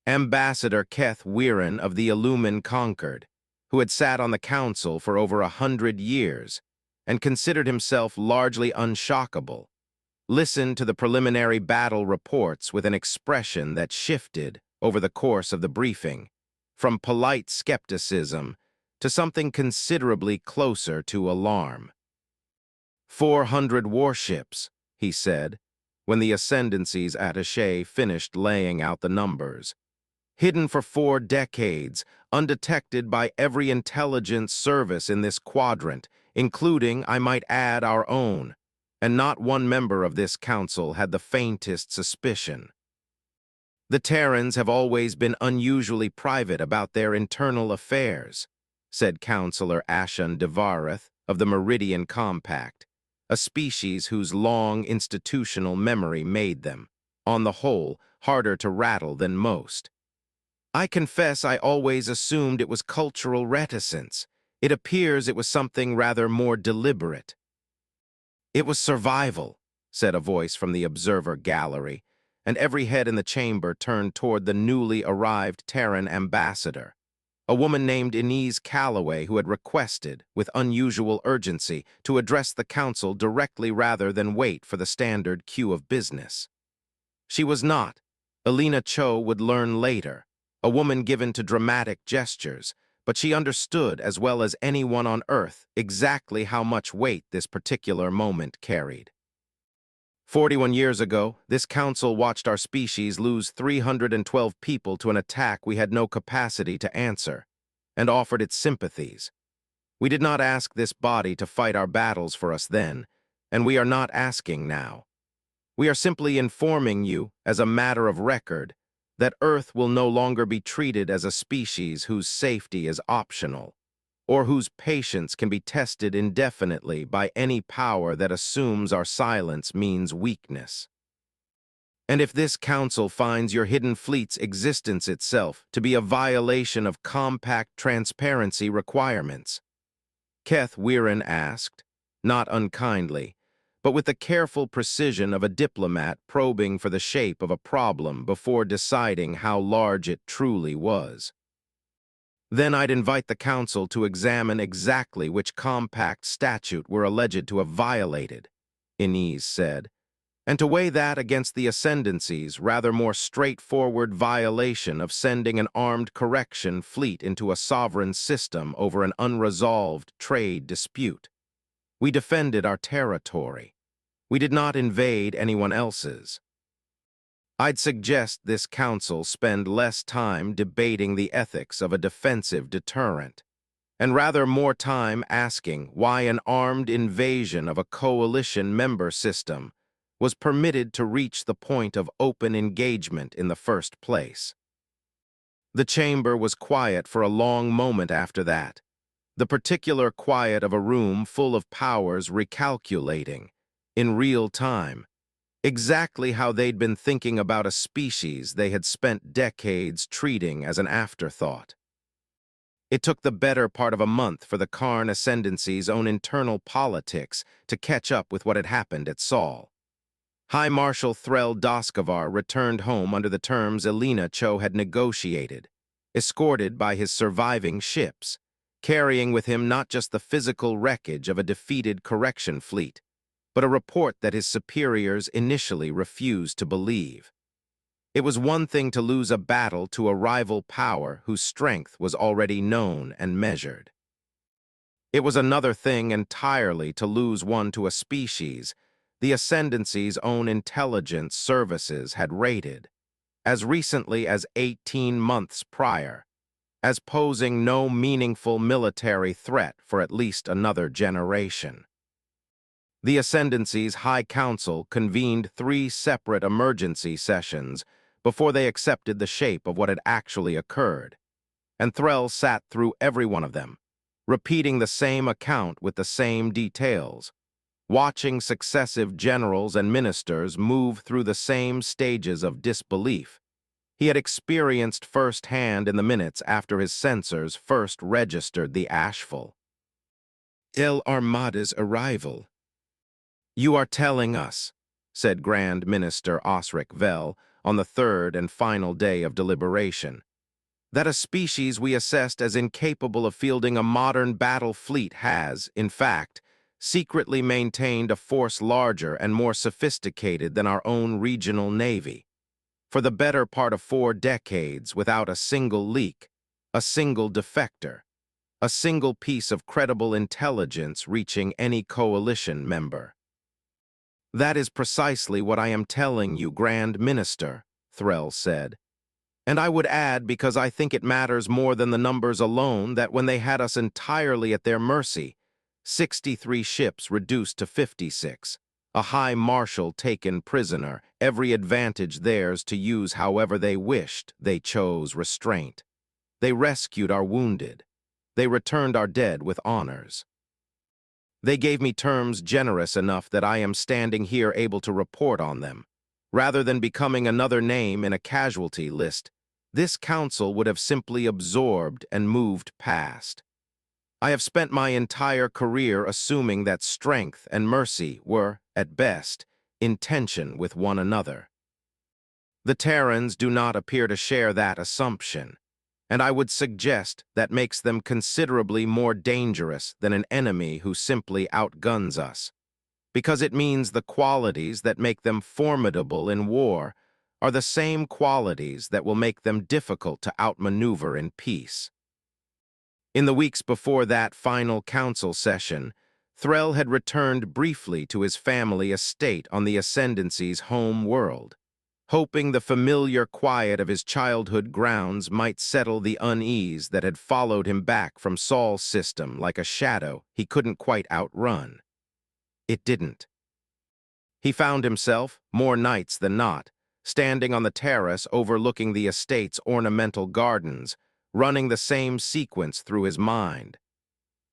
Speaker 1: Ambassador Keth Weirin of the Illumin Concord, who had sat on the council for over 100 years and considered himself largely unshockable, listened to the preliminary battle reports with an expression that shifted over the course of the briefing, from polite skepticism to something considerably closer to alarm. 400 warships, he said, when the Ascendancy's attaché finished laying out the numbers. Hidden for 4 decades, undetected by every intelligence service in this quadrant, including, I might add, our own, and not one member of this council had the faintest suspicion. "The Terrans have always been unusually private about their internal affairs," said Councillor Ashan Devarath of the Meridian Compact, a species whose long institutional memory made them, on the whole, harder to rattle than most. "I confess I always assumed it was cultural reticence. It appears it was something rather more deliberate." "It was survival," said a voice from the observer gallery, and every head in the chamber turned toward the newly arrived Terran ambassador, a woman named Inez Calloway who had requested, with unusual urgency, to address the council directly rather than wait for the standard queue of business. She was not, Elena Cho would learn later, a woman given to dramatic gestures, but she understood as well as anyone on Earth exactly how much weight this particular moment carried. 41 years ago, this council watched our species lose 312 people to an attack we had no capacity to answer, and offered its sympathies. We did not ask this body to fight our battles for us then, and we are not asking now. We are simply informing you, as a matter of record, that Earth will no longer be treated as a species whose safety is optional, or whose patience can be tested indefinitely by any power that assumes our silence means weakness. And if this council finds your hidden fleet's existence itself to be a violation of compact transparency requirements, Keth Weirin asked, not unkindly, but with the careful precision of a diplomat probing for the shape of a problem before deciding how large it truly was. Then I'd invite the council to examine exactly which compact statute we're alleged to have violated, Inez said, and to weigh that against the Ascendancy's rather more straightforward violation of sending an armed correction fleet into a sovereign system over an unresolved trade dispute. We defended our territory. We did not invade anyone else's. I'd suggest this council spend less time debating the ethics of a defensive deterrent, and rather more time asking why an armed invasion of a coalition member system was permitted to reach the point of open engagement in the first place. The chamber was quiet for a long moment after that, the particular quiet of a room full of powers recalculating, in real time, exactly how they'd been thinking about a species they had spent decades treating as an afterthought. It took the better part of a month for the Karn Ascendancy's own internal politics to catch up with what had happened at Sol. High Marshal Threl Doskovar returned home under the terms Elena Cho had negotiated, escorted by his surviving ships, carrying with him not just the physical wreckage of a defeated correction fleet, but a report that his superiors initially refused to believe. It was one thing to lose a battle to a rival power whose strength was already known and measured. It was another thing entirely to lose one to a species the Ascendancy's own intelligence services had rated, as recently as 18 months prior, as posing no meaningful military threat for at least another generation. The Ascendancy's High Council convened 3 separate emergency sessions before they accepted the shape of what had actually occurred, and Threl sat through every one of them, repeating the same account with the same details, watching successive generals and ministers move through the same stages of disbelief he had experienced firsthand in the minutes after his sensors first registered the ashful. El Armada's arrival. You are telling us, said Grand Minister Osric Vell on the third and final day of deliberation, that a species we assessed as incapable of fielding a modern battle fleet has, in fact, secretly maintained a force larger and more sophisticated than our own regional navy, for the better part of 4 decades without a single leak, a single defector, a single piece of credible intelligence reaching any coalition member. That is precisely what I am telling you, Grand Minister, Threl said. And I would add, because I think it matters more than the numbers alone, that when they had us entirely at their mercy, 63 ships reduced to 56, a high marshal taken prisoner, every advantage theirs to use however they wished, they chose restraint. They rescued our wounded. They returned our dead with honors. They gave me terms generous enough that I am standing here able to report on them. Rather than becoming another name in a casualty list, this council would have simply absorbed and moved past. I have spent my entire career assuming that strength and mercy were, at best, in tension with one another. The Terrans do not appear to share that assumption, and I would suggest that makes them considerably more dangerous than an enemy who simply outguns us, because it means the qualities that make them formidable in war are the same qualities that will make them difficult to outmaneuver in peace. In the weeks before that final council session, Threll had returned briefly to his family estate on the Ascendancy's home world, hoping the familiar quiet of his childhood grounds might settle the unease that had followed him back from Saul's system like a shadow he couldn't quite outrun. It didn't. He found himself, more nights than not, standing on the terrace overlooking the estate's ornamental gardens, running the same sequence through his mind.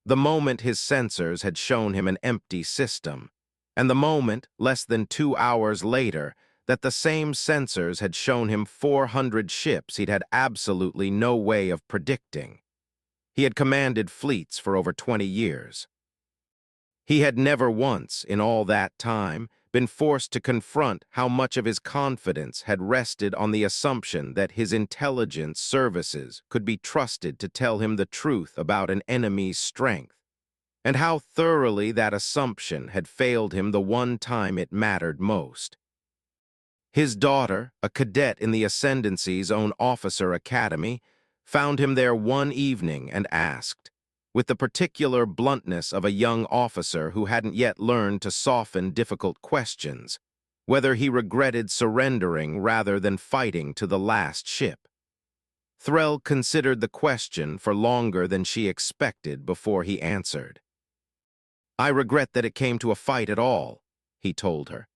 Speaker 1: The moment his sensors had shown him an empty system, and the moment, less than 2 hours later, that the same sensors had shown him 400 ships he'd had absolutely no way of predicting. He had commanded fleets for over 20 years. He had never once, in all that time, been forced to confront how much of his confidence had rested on the assumption that his intelligence services could be trusted to tell him the truth about an enemy's strength, and how thoroughly that assumption had failed him the one time it mattered most. His daughter, a cadet in the Ascendancy's own officer academy, found him there one evening and asked, with the particular bluntness of a young officer who hadn't yet learned to soften difficult questions, whether he regretted surrendering rather than fighting to the last ship. Threll considered the question for longer than she expected before he answered. "I regret that it came to a fight at all," he told her.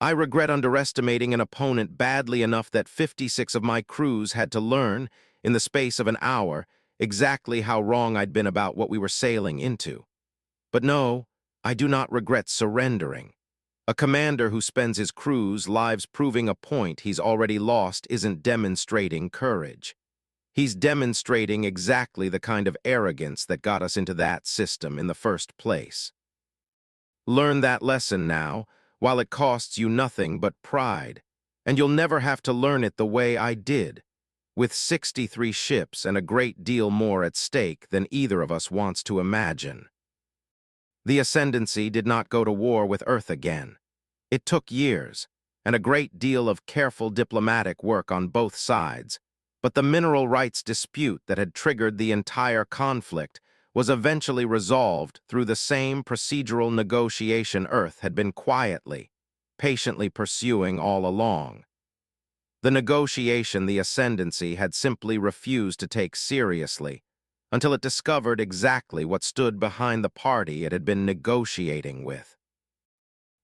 Speaker 1: "I regret underestimating an opponent badly enough that 56 of my crews had to learn, in the space of an hour, exactly how wrong I'd been about what we were sailing into. But no, I do not regret surrendering. A commander who spends his crew's lives proving a point he's already lost isn't demonstrating courage. He's demonstrating exactly the kind of arrogance that got us into that system in the first place. Learn that lesson now, while it costs you nothing but pride, and you'll never have to learn it the way I did, with 63 ships and a great deal more at stake than either of us wants to imagine." The Ascendancy did not go to war with Earth again. It took years, and a great deal of careful diplomatic work on both sides, but the mineral rights dispute that had triggered the entire conflict was eventually resolved through the same procedural negotiation Earth had been quietly, patiently pursuing all along. The negotiation the Ascendancy had simply refused to take seriously until it discovered exactly what stood behind the party it had been negotiating with.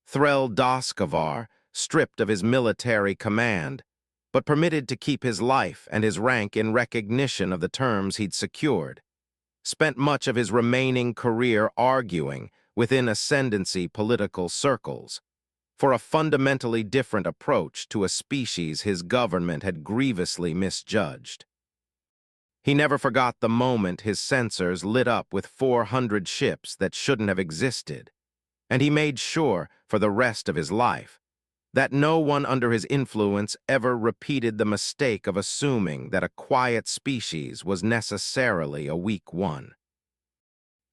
Speaker 1: Threll Doskavar, stripped of his military command, but permitted to keep his life and his rank in recognition of the terms he'd secured, spent much of his remaining career arguing within Ascendancy political circles for a fundamentally different approach to a species his government had grievously misjudged. He never forgot the moment his sensors lit up with 400 ships that shouldn't have existed, and he made sure, for the rest of his life, that no one under his influence ever repeated the mistake of assuming that a quiet species was necessarily a weak one.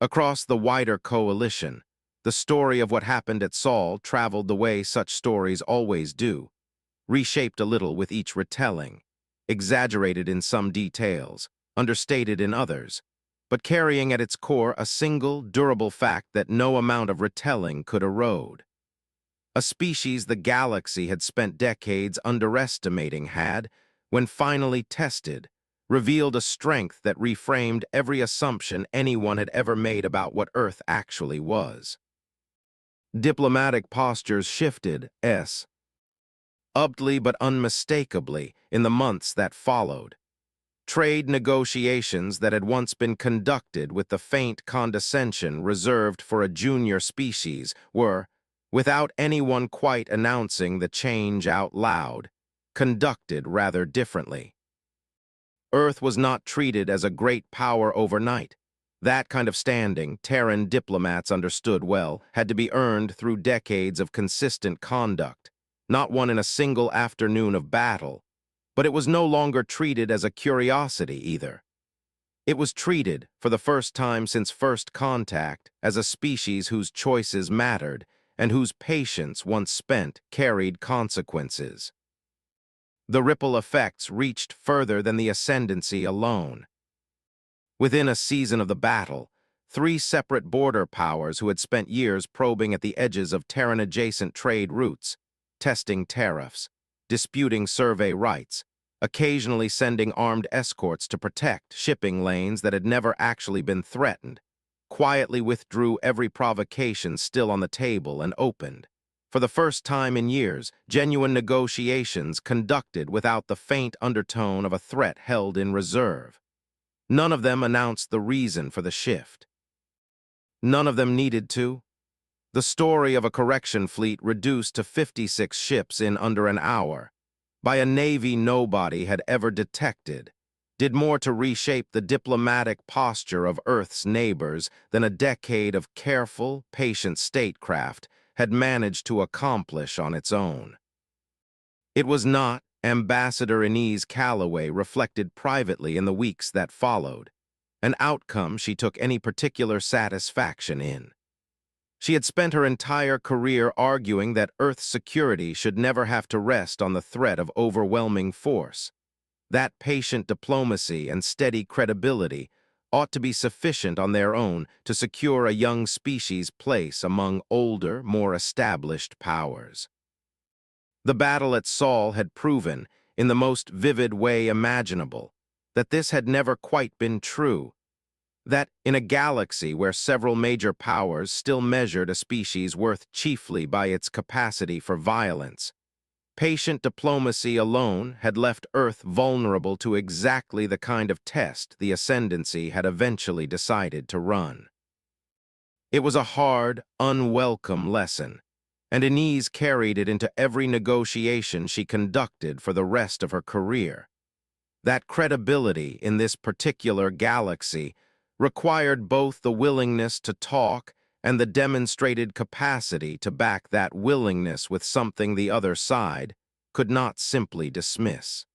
Speaker 1: Across the wider coalition, the story of what happened at Saul traveled the way such stories always do, reshaped a little with each retelling, exaggerated in some details, understated in others, but carrying at its core a single, durable fact that no amount of retelling could erode. A species the galaxy had spent decades underestimating had, when finally tested, revealed a strength that reframed every assumption anyone had ever made about what Earth actually was. Diplomatic postures shifted, abruptly but unmistakably, in the months that followed. Trade negotiations that had once been conducted with the faint condescension reserved for a junior species were, without anyone quite announcing the change out loud, conducted rather differently. Earth was not treated as a great power overnight. That kind of standing, Terran diplomats understood well, had to be earned through decades of consistent conduct, not won in a single afternoon of battle. But it was no longer treated as a curiosity either. It was treated, for the first time since first contact, as a species whose choices mattered and whose patience, once spent, carried consequences. The ripple effects reached further than the ascendancy alone. Within a season of the battle, three separate border powers who had spent years probing at the edges of Terran-adjacent trade routes, testing tariffs, disputing survey rights, occasionally sending armed escorts to protect shipping lanes that had never actually been threatened, quietly withdrew every provocation still on the table and opened, for the first time in years, genuine negotiations conducted without the faint undertone of a threat held in reserve. None of them announced the reason for the shift. None of them needed to. The story of a correction fleet reduced to 56 ships in under an hour, by a navy nobody had ever detected, did more to reshape the diplomatic posture of Earth's neighbors than a decade of careful, patient statecraft had managed to accomplish on its own. It was not, Ambassador Inez Calloway reflected privately in the weeks that followed, an outcome she took any particular satisfaction in. She had spent her entire career arguing that Earth's security should never have to rest on the threat of overwhelming force. That patient diplomacy and steady credibility ought to be sufficient on their own to secure a young species' place among older, more established powers. The battle at Sol had proven, in the most vivid way imaginable, that this had never quite been true. That, in a galaxy where several major powers still measured a species worth chiefly by its capacity for violence, patient diplomacy alone had left Earth vulnerable to exactly the kind of test the Ascendancy had eventually decided to run. It was a hard, unwelcome lesson, and Inez carried it into every negotiation she conducted for the rest of her career. That credibility in this particular galaxy required both the willingness to talk and the demonstrated capacity to back that willingness with something the other side could not simply dismiss.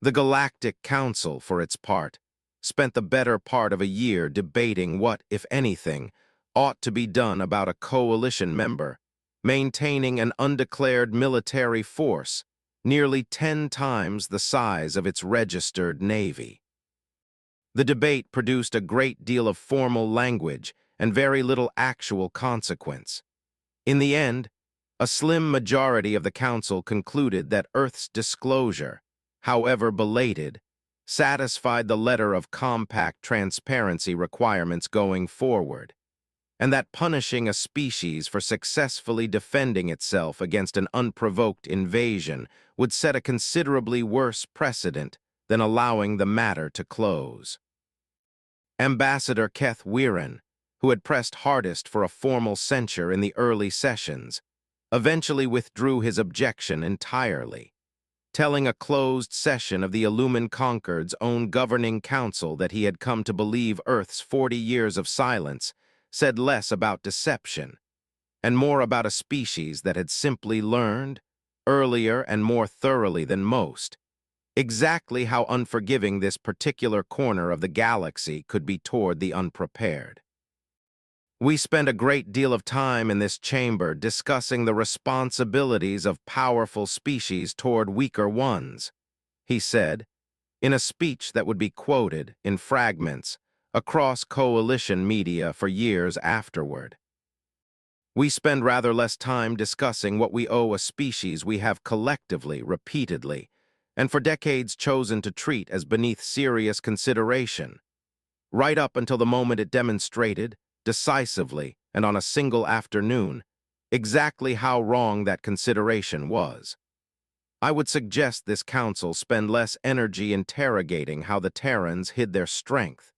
Speaker 1: The Galactic Council, for its part, spent the better part of a year debating what, if anything, ought to be done about a coalition member maintaining an undeclared military force nearly 10 times the size of its registered navy. The debate produced a great deal of formal language and very little actual consequence. In the end, a slim majority of the Council concluded that Earth's disclosure, however belated, satisfied the letter of compact transparency requirements going forward, and that punishing a species for successfully defending itself against an unprovoked invasion would set a considerably worse precedent than allowing the matter to close. Ambassador Keth Weirin, who had pressed hardest for a formal censure in the early sessions, eventually withdrew his objection entirely, telling a closed session of the Illumin Concord's own governing council that he had come to believe Earth's 40 years of silence said less about deception and more about a species that had simply learned, earlier and more thoroughly than most, exactly how unforgiving this particular corner of the galaxy could be toward the unprepared. We spend a great deal of time in this chamber discussing the responsibilities of powerful species toward weaker ones, he said, in a speech that would be quoted in fragments across coalition media for years afterward. We spend rather less time discussing what we owe a species we have collectively, repeatedly, and for decades chosen to treat as beneath serious consideration, right up until the moment it demonstrated, decisively and on a single afternoon, exactly how wrong that consideration was. I would suggest this council spend less energy interrogating how the Terrans hid their strength,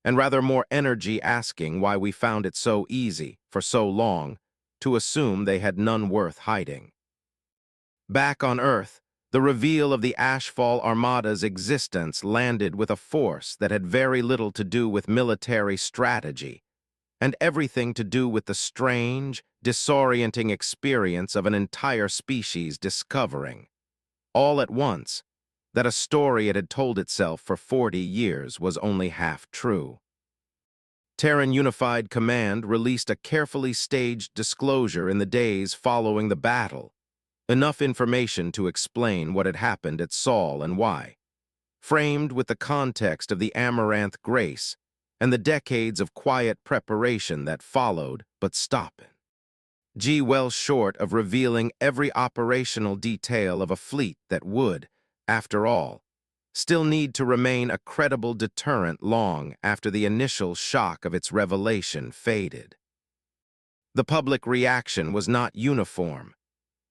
Speaker 1: and rather more energy asking why we found it so easy, for so long, to assume they had none worth hiding. Back on Earth, the reveal of the Ashfall Armada's existence landed with a force that had very little to do with military strategy, and everything to do with the strange, disorienting experience of an entire species discovering, all at once, that a story it had told itself for 40 years was only half true. Terran Unified Command released a carefully staged disclosure in the days following the battle, Enough information to explain what had happened at Saul and why, framed with the context of the Amaranth Grace and the decades of quiet preparation that followed but stopped. Well short of revealing every operational detail of a fleet that would, after all, still need to remain a credible deterrent long after the initial shock of its revelation faded. The public reaction was not uniform.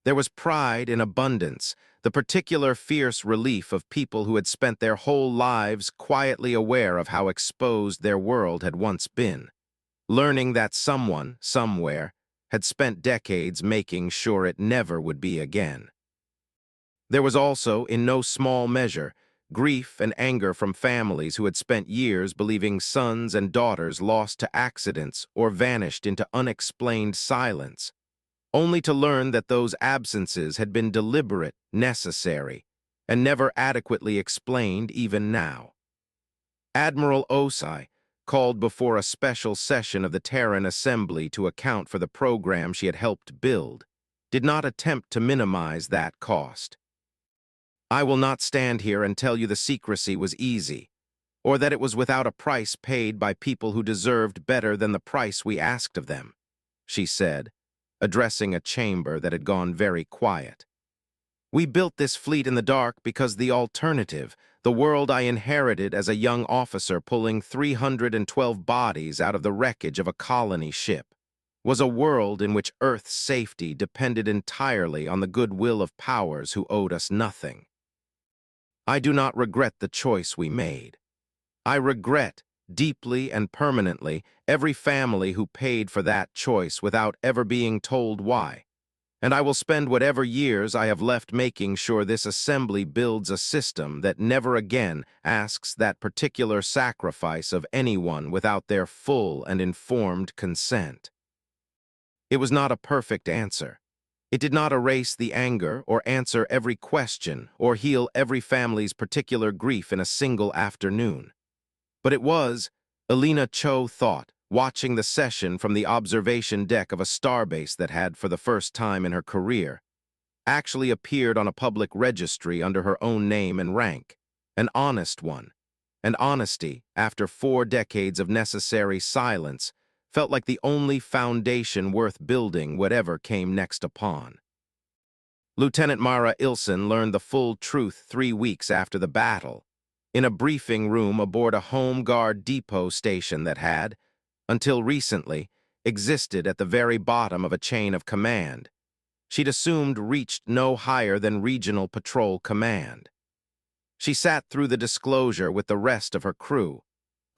Speaker 1: There was pride in abundance, the particular fierce relief of people who had spent their whole lives quietly aware of how exposed their world had once been, learning that someone, somewhere, had spent decades making sure it never would be again. There was also, in no small measure, grief and anger from families who had spent years believing sons and daughters lost to accidents or vanished into unexplained silence, only to learn that those absences had been deliberate, necessary, and never adequately explained even now. Admiral Osai called before a special session of the Terran Assembly to account for the program she had helped build, did not attempt to minimize that cost. "I will not stand here and tell you the secrecy was easy, or that it was without a price paid by people who deserved better than the price we asked of them," she said, addressing a chamber that had gone very quiet. "We built this fleet in the dark because the alternative, the world I inherited as a young officer pulling 312 bodies out of the wreckage of a colony ship, was a world in which Earth's safety depended entirely on the goodwill of powers who owed us nothing. I do not regret the choice we made. I regret, deeply and permanently, every family who paid for that choice without ever being told why. And I will spend whatever years I have left making sure this assembly builds a system that never again asks that particular sacrifice of anyone without their full and informed consent." It was not a perfect answer. It did not erase the anger or answer every question or heal every family's particular grief in a single afternoon. But it was, Alina Cho thought, watching the session from the observation deck of a starbase that had, for the first time in her career, actually appeared on a public registry under her own name and rank, an honest one. And honesty, after 4 decades of necessary silence, felt like the only foundation worth building whatever came next upon. Lieutenant Mara Ilsen learned the full truth 3 weeks after the battle, in a briefing room aboard a Home Guard depot station that had, until recently, existed at the very bottom of a chain of command. She'd assumed reached no higher than Regional Patrol Command. She sat through the disclosure with the rest of her crew,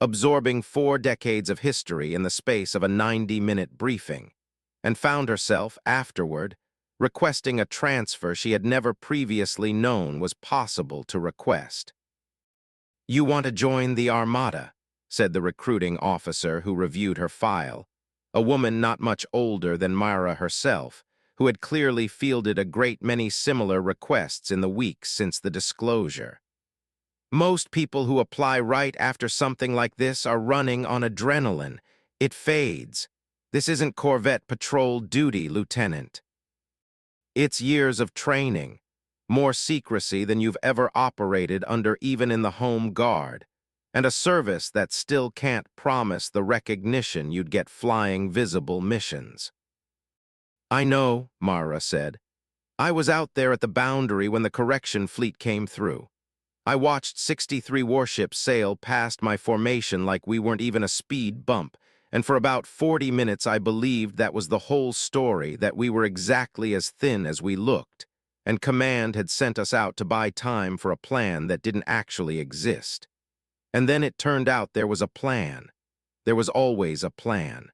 Speaker 1: absorbing 4 decades of history in the space of a 90-minute briefing, and found herself, afterward, requesting a transfer she had never previously known was possible to request. "You want to join the Armada," said the recruiting officer who reviewed her file, a woman not much older than Myra herself, who had clearly fielded a great many similar requests in the weeks since the disclosure. "Most people who apply right after something like this are running on adrenaline. It fades. This isn't Corvette patrol duty, Lieutenant. It's years of training, more secrecy than you've ever operated under even in the Home Guard, and a service that still can't promise the recognition you'd get flying visible missions." "I know," Mara said. "I was out there at the boundary when the correction fleet came through. I watched 63 warships sail past my formation like we weren't even a speed bump, and for about 40 minutes I believed that was the whole story, that we were exactly as thin as we looked, and Command had sent us out to buy time for a plan that didn't actually exist. And then it turned out there was a plan. There was always a plan.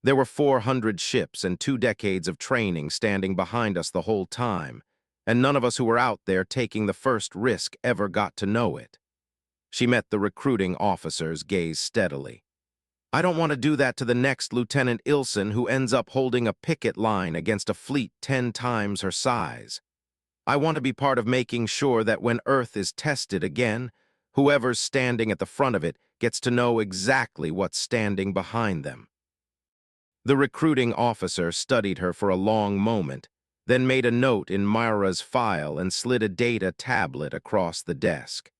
Speaker 1: There were 400 ships and 2 decades of training standing behind us the whole time, and none of us who were out there taking the first risk ever got to know it." She met the recruiting officer's gaze steadily. "I don't want to do that to the next Lieutenant Ilsen who ends up holding a picket line against a fleet 10 times her size. I want to be part of making sure that when Earth is tested again, whoever's standing at the front of it gets to know exactly what's standing behind them." The recruiting officer studied her for a long moment, then made a note in Myra's file and slid a data tablet across the desk.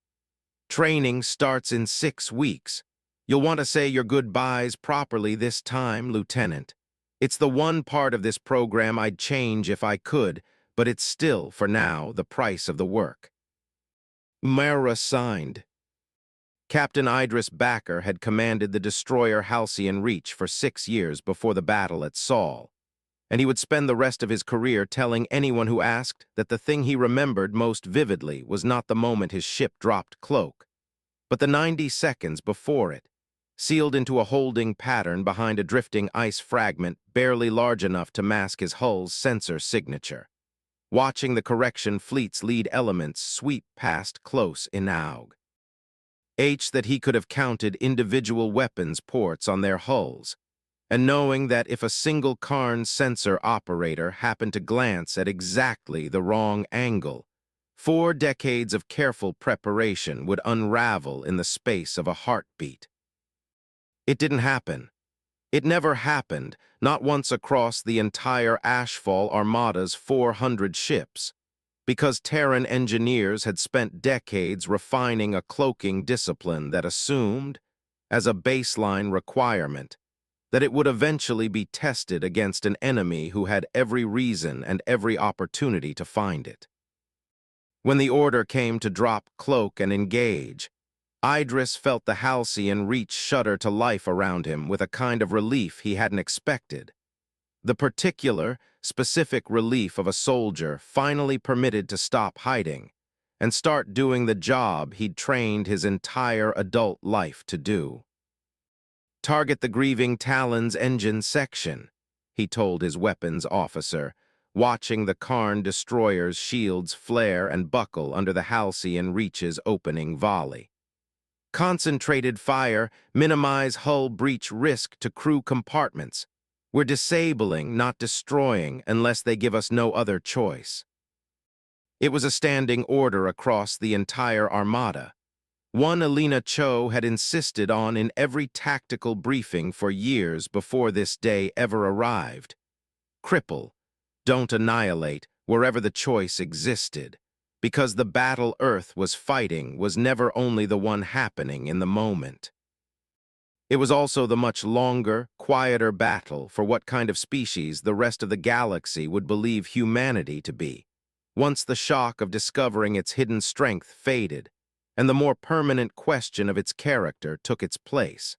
Speaker 1: Training starts in 6 weeks. You'll want to say your goodbyes properly this time, Lieutenant. It's the one part of this program I'd change if I could, but it's still, for now, the price of the work. Myra signed. Captain Idris Backer had commanded the destroyer Halcyon Reach for 6 years before the battle at Saul, and he would spend the rest of his career telling anyone who asked that the thing he remembered most vividly was not the moment his ship dropped cloak, but the 90 seconds before it, sealed into a holding pattern behind a drifting ice fragment barely large enough to mask his hull's sensor signature, watching the correction fleet's lead elements sweep past close in Aug. That he could have counted individual weapons ports on their hulls, and knowing that if a single Karn sensor operator happened to glance at exactly the wrong angle, 4 decades of careful preparation would unravel in the space of a heartbeat. It didn't happen. It never happened, not once across the entire Ashfall Armada's 400 ships, because Terran engineers had spent decades refining a cloaking discipline that assumed, as a baseline requirement, that it would eventually be tested against an enemy who had every reason and every opportunity to find it. When the order came to drop cloak and engage, Idris felt the Halcyon Reach shudder to life around him with a kind of relief he hadn't expected. The particular, specific relief of a soldier finally permitted to stop hiding and start doing the job he'd trained his entire adult life to do. "Target the grieving Talon's engine section," he told his weapons officer, watching the Karn destroyer's shields flare and buckle under the Halcyon Reach's opening volley. "Concentrated fire, minimize hull breach risk to crew compartments. We're disabling, not destroying, unless they give us no other choice." It was a standing order across the entire Armada, one Elena Cho had insisted on in every tactical briefing for years before this day ever arrived. Cripple, don't annihilate, wherever the choice existed, because the battle Earth was fighting was never only the one happening in the moment. It was also the much longer, quieter battle for what kind of species the rest of the galaxy would believe humanity to be, once the shock of discovering its hidden strength faded, and the more permanent question of its character took its place.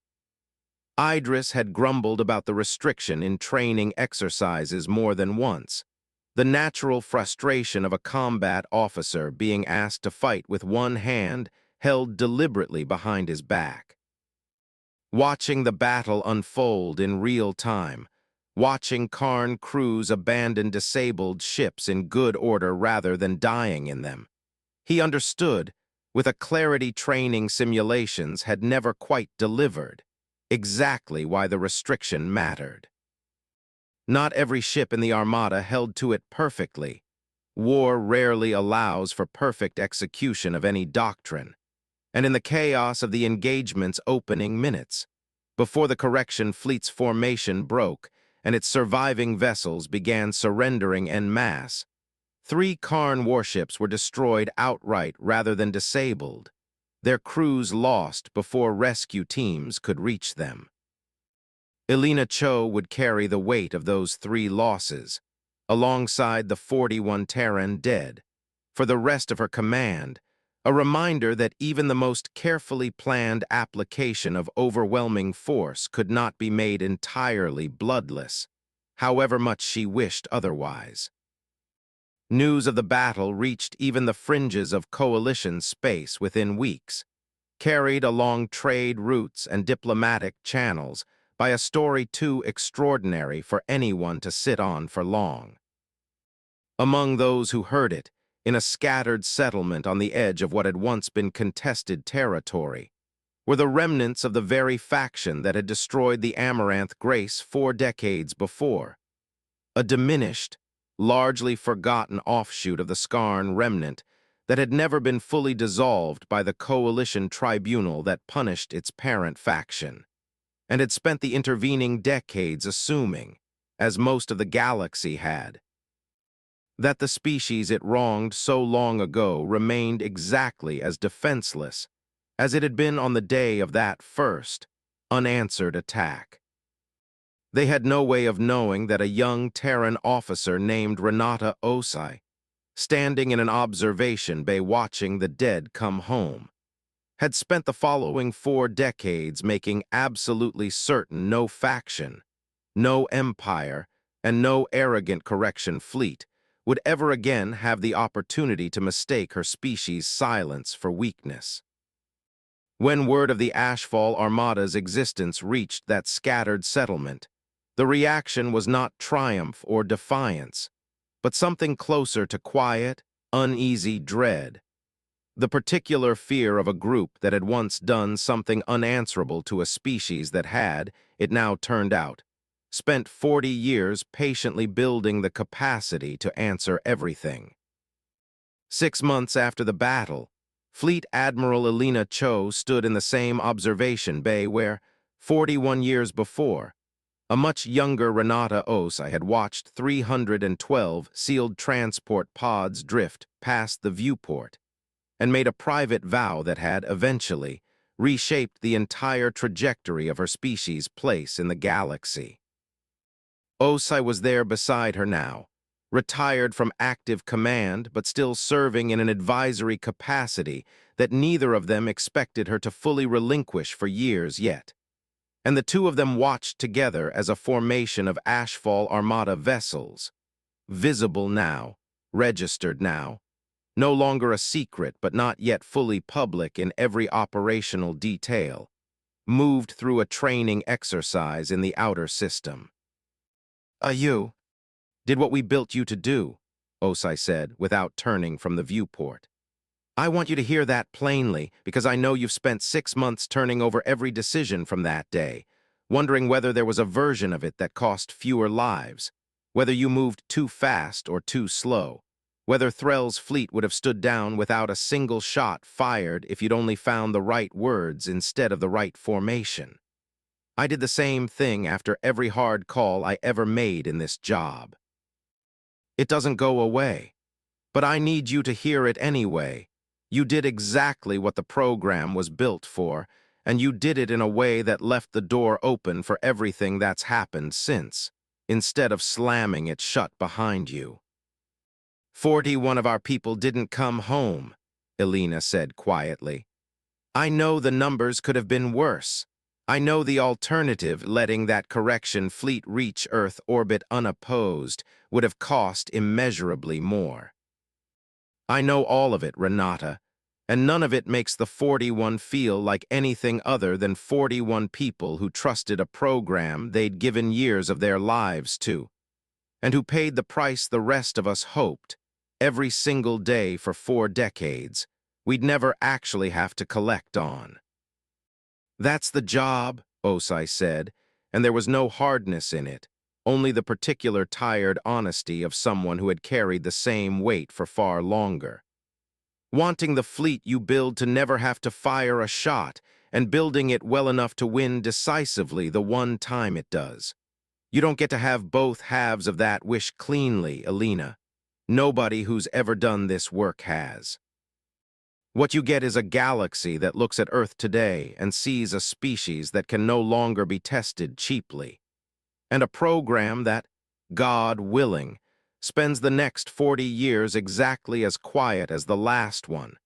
Speaker 1: Idris had grumbled about the restriction in training exercises more than once, the natural frustration of a combat officer being asked to fight with one hand held deliberately behind his back. Watching the battle unfold in real time, watching Karn crews abandon disabled ships in good order rather than dying in them, he understood, with a clarity training simulations had never quite delivered, exactly why the restriction mattered. Not every ship in the Armada held to it perfectly. War rarely allows for perfect execution of any doctrine, and in the chaos of the engagement's opening minutes, before the correction fleet's formation broke and its surviving vessels began surrendering en masse, 3 Karn warships were destroyed outright rather than disabled, their crews lost before rescue teams could reach them. Elena Cho would carry the weight of those 3 losses, alongside the 41 Terran dead, for the rest of her command, a reminder that even the most carefully planned application of overwhelming force could not be made entirely bloodless, however much she wished otherwise. News of the battle reached even the fringes of coalition space within weeks, carried along trade routes and diplomatic channels by a story too extraordinary for anyone to sit on for long. Among those who heard it, in a scattered settlement on the edge of what had once been contested territory, were the remnants of the very faction that had destroyed the Amaranth Grace 4 decades before, a diminished, largely forgotten offshoot of the Skarn remnant that had never been fully dissolved by the coalition tribunal that punished its parent faction, and had spent the intervening decades assuming, as most of the galaxy had, that the species it wronged so long ago remained exactly as defenseless as it had been on the day of that first, unanswered attack. They had no way of knowing that a young Terran officer named Renata Osai, standing in an observation bay watching the dead come home, had spent the following 4 decades making absolutely certain no faction, no empire, and no arrogant correction fleet would ever again have the opportunity to mistake her species' silence for weakness. When word of the Ashfall Armada's existence reached that scattered settlement, the reaction was not triumph or defiance, but something closer to quiet, uneasy dread. The particular fear of a group that had once done something unanswerable to a species that had, it now turned out, spent 40 years patiently building the capacity to answer everything. 6 months after the battle, Fleet Admiral Elena Cho stood in the same observation bay where, 41 years before, a much younger Renata Osai had watched 312 sealed transport pods drift past the viewport and made a private vow that had, eventually, reshaped the entire trajectory of her species' place in the galaxy. Osai was there beside her now, retired from active command but still serving in an advisory capacity that neither of them expected her to fully relinquish for years yet. And the two of them watched together as a formation of Ashfall Armada vessels, visible now, registered now, no longer a secret but not yet fully public in every operational detail, moved through a training exercise in the outer system. You did what we built you to do, Osai said, without turning from the viewport. I want you to hear that plainly, because I know you've spent 6 months turning over every decision from that day, wondering whether there was a version of it that cost fewer lives, whether you moved too fast or too slow, whether Threll's fleet would have stood down without a single shot fired if you'd only found the right words instead of the right formation. I did the same thing after every hard call I ever made in this job. It doesn't go away, but I need you to hear it anyway. You did exactly what the program was built for, and you did it in a way that left the door open for everything that's happened since, instead of slamming it shut behind you. 41 of our people didn't come home, Elena said quietly. I know the numbers could have been worse. I know the alternative, letting that correction fleet reach Earth orbit unopposed, would have cost immeasurably more. I know all of it, Renata, and none of it makes the 41 feel like anything other than 41 people who trusted a program they'd given years of their lives to, and who paid the price the rest of us hoped, every single day for 4 decades, we'd never actually have to collect on. That's the job, Osai said, and there was no hardness in it, only the particular tired honesty of someone who had carried the same weight for far longer. Wanting the fleet you build to never have to fire a shot, and building it well enough to win decisively the one time it does. You don't get to have both halves of that wish cleanly, Elena. Nobody who's ever done this work has. What you get is a galaxy that looks at Earth today and sees a species that can no longer be tested cheaply, and a program that, God willing, spends the next 40 years exactly as quiet as the last one,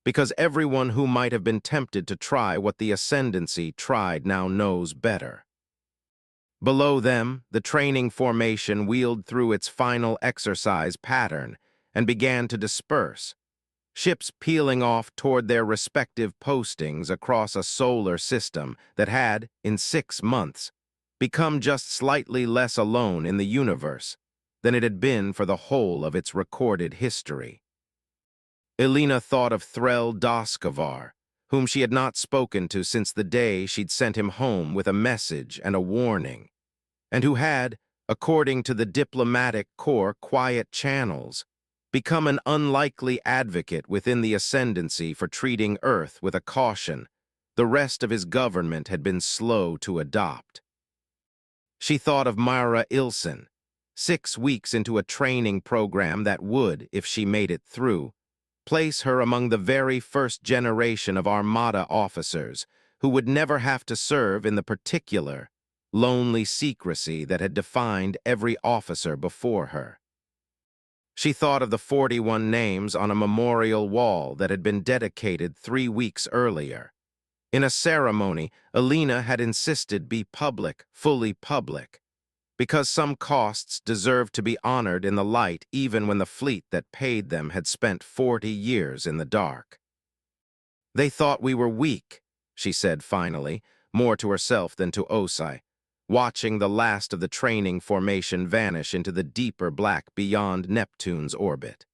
Speaker 1: because everyone who might have been tempted to try what the Ascendancy tried now knows better. Below them, the training formation wheeled through its final exercise pattern and began to disperse, ships peeling off toward their respective postings across a solar system that had, in 6 months, become just slightly less alone in the universe than it had been for the whole of its recorded history. Elena thought of Threll Doskavar, whom she had not spoken to since the day she'd sent him home with a message and a warning, and who had, according to the diplomatic corps' quiet channels, become an unlikely advocate within the Ascendancy for treating Earth with a caution the rest of his government had been slow to adopt. She thought of Myra Ilsen, 6 weeks into a training program that would, if she made it through, place her among the very first generation of Armada officers who would never have to serve in the particular, lonely secrecy that had defined every officer before her. She thought of the 41 names on a memorial wall that had been dedicated 3 weeks earlier. In a ceremony, Alina had insisted be public, fully public, because some costs deserved to be honored in the light even when the fleet that paid them had spent 40 years in the dark. They thought we were weak, she said finally, more to herself than to Osai, watching the last of the training formation vanish into the deeper black beyond Neptune's orbit.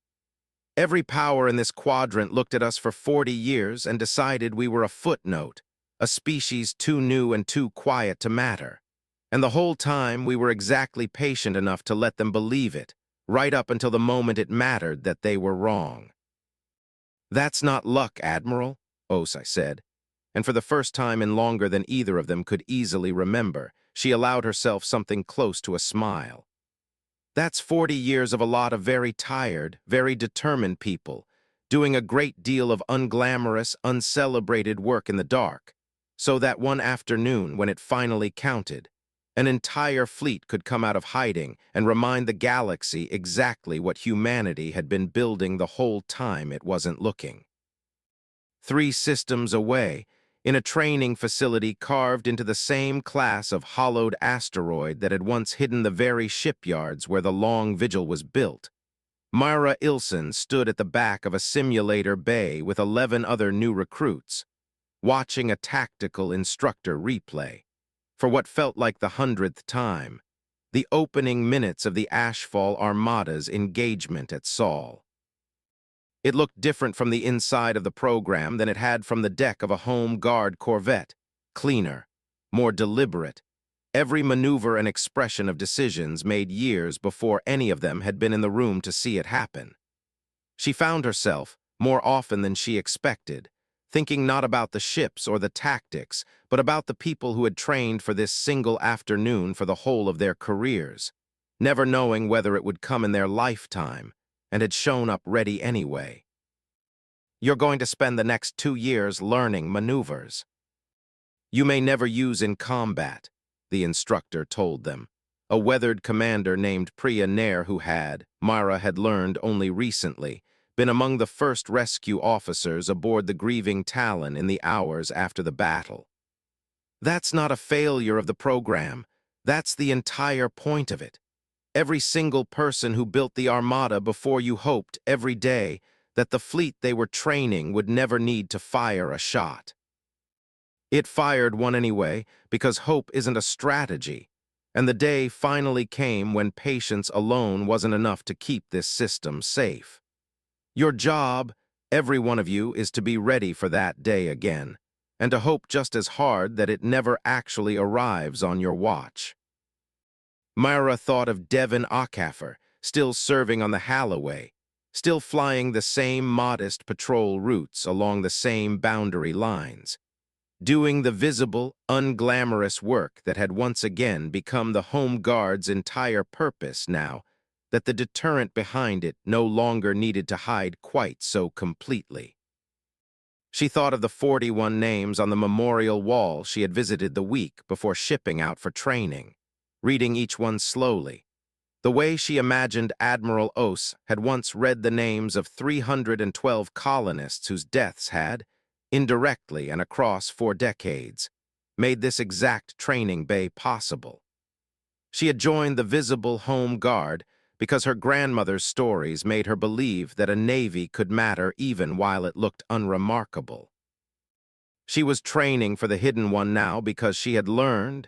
Speaker 1: Every power in this quadrant looked at us for 40 years and decided we were a footnote, a species too new and too quiet to matter. And the whole time we were exactly patient enough to let them believe it, right up until the moment it mattered that they were wrong. "That's not luck, Admiral," Osai said, and for the first time in longer than either of them could easily remember, she allowed herself something close to a smile. "That's 40 years of a lot of very tired, very determined people, doing a great deal of unglamorous, uncelebrated work in the dark, so that one afternoon when it finally counted, an entire fleet could come out of hiding and remind the galaxy exactly what humanity had been building the whole time it wasn't looking. 3 systems away, in a training facility carved into the same class of hollowed asteroid that had once hidden the very shipyards where the long vigil was built, Myra Ilson stood at the back of a simulator bay with 11 other new recruits, watching a tactical instructor replay, for what felt like the 100th time, the opening minutes of the Ashfall Armada's engagement at Sol. It looked different from the inside of the program than it had from the deck of a home guard corvette, cleaner, more deliberate, every maneuver and expression of decisions made years before any of them had been in the room to see it happen. She found herself, more often than she expected, thinking not about the ships or the tactics, but about the people who had trained for this single afternoon for the whole of their careers, never knowing whether it would come in their lifetime, and had shown up ready anyway. "You're going to spend the next 2 years learning maneuvers you may never use in combat," the instructor told them, a weathered commander named Priya Nair who had, Myra had learned only recently, been among the first rescue officers aboard the grieving Talon in the hours after the battle. "That's not a failure of the program. That's the entire point of it. Every single person who built the Armada before you hoped every day that the fleet they were training would never need to fire a shot. It fired one anyway because hope isn't a strategy, and the day finally came when patience alone wasn't enough to keep this system safe. Your job, every one of you, is to be ready for that day again, and to hope just as hard that it never actually arrives on your watch." Myra thought of Devin Ockhaffer, still serving on the Halloway, still flying the same modest patrol routes along the same boundary lines, doing the visible, unglamorous work that had once again become the Home Guard's entire purpose now that the deterrent behind it no longer needed to hide quite so completely. She thought of the 41 names on the memorial wall she had visited the week before shipping out for training, reading each one slowly, the way she imagined Admiral Os had once read the names of 312 colonists whose deaths had, indirectly and across 4 decades, made this exact training bay possible. She had joined the visible Home Guard because her grandmother's stories made her believe that a navy could matter even while it looked unremarkable. She was training for the hidden one now because she had learned,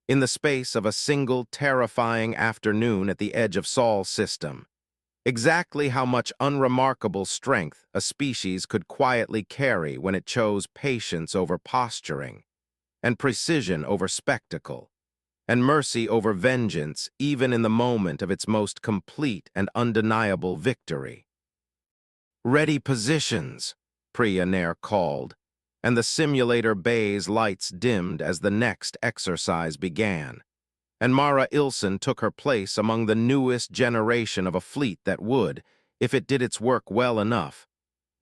Speaker 1: in the space of a single terrifying afternoon at the edge of Sol's system, exactly how much unremarkable strength a species could quietly carry when it chose patience over posturing, and precision over spectacle, and mercy over vengeance even in the moment of its most complete and undeniable victory. "Ready positions," Priya Nair called, and the simulator bay's lights dimmed as the next exercise began, and Mara Ilson took her place among the newest generation of a fleet that would, if it did its work well enough,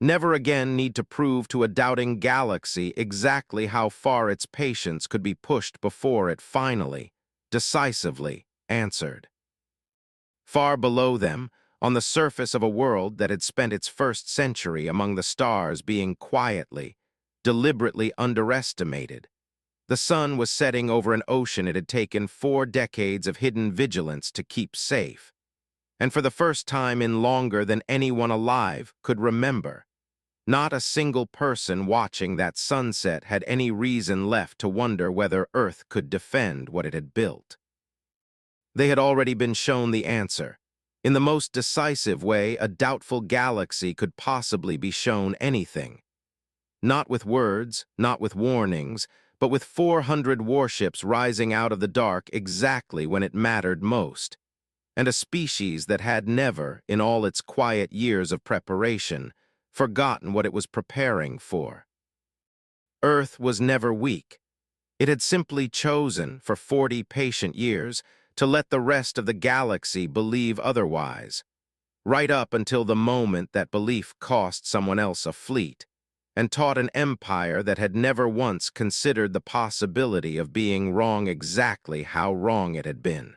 Speaker 1: never again need to prove to a doubting galaxy exactly how far its patience could be pushed before it finally, decisively, answered. Far below them, on the surface of a world that had spent its first century among the stars being quietly, deliberately underestimated, the sun was setting over an ocean it had taken 4 decades of hidden vigilance to keep safe. And for the first time in longer than anyone alive could remember, not a single person watching that sunset had any reason left to wonder whether Earth could defend what it had built. They had already been shown the answer. In the most decisive way a doubtful galaxy could possibly be shown anything. Not with words, not with warnings, but with 400 warships rising out of the dark exactly when it mattered most, and a species that had never, in all its quiet years of preparation, forgotten what it was preparing for. Earth was never weak. It had simply chosen, for 40 patient years, to let the rest of the galaxy believe otherwise, right up until the moment that belief cost someone else a fleet, and taught an empire that had never once considered the possibility of being wrong exactly how wrong it had been.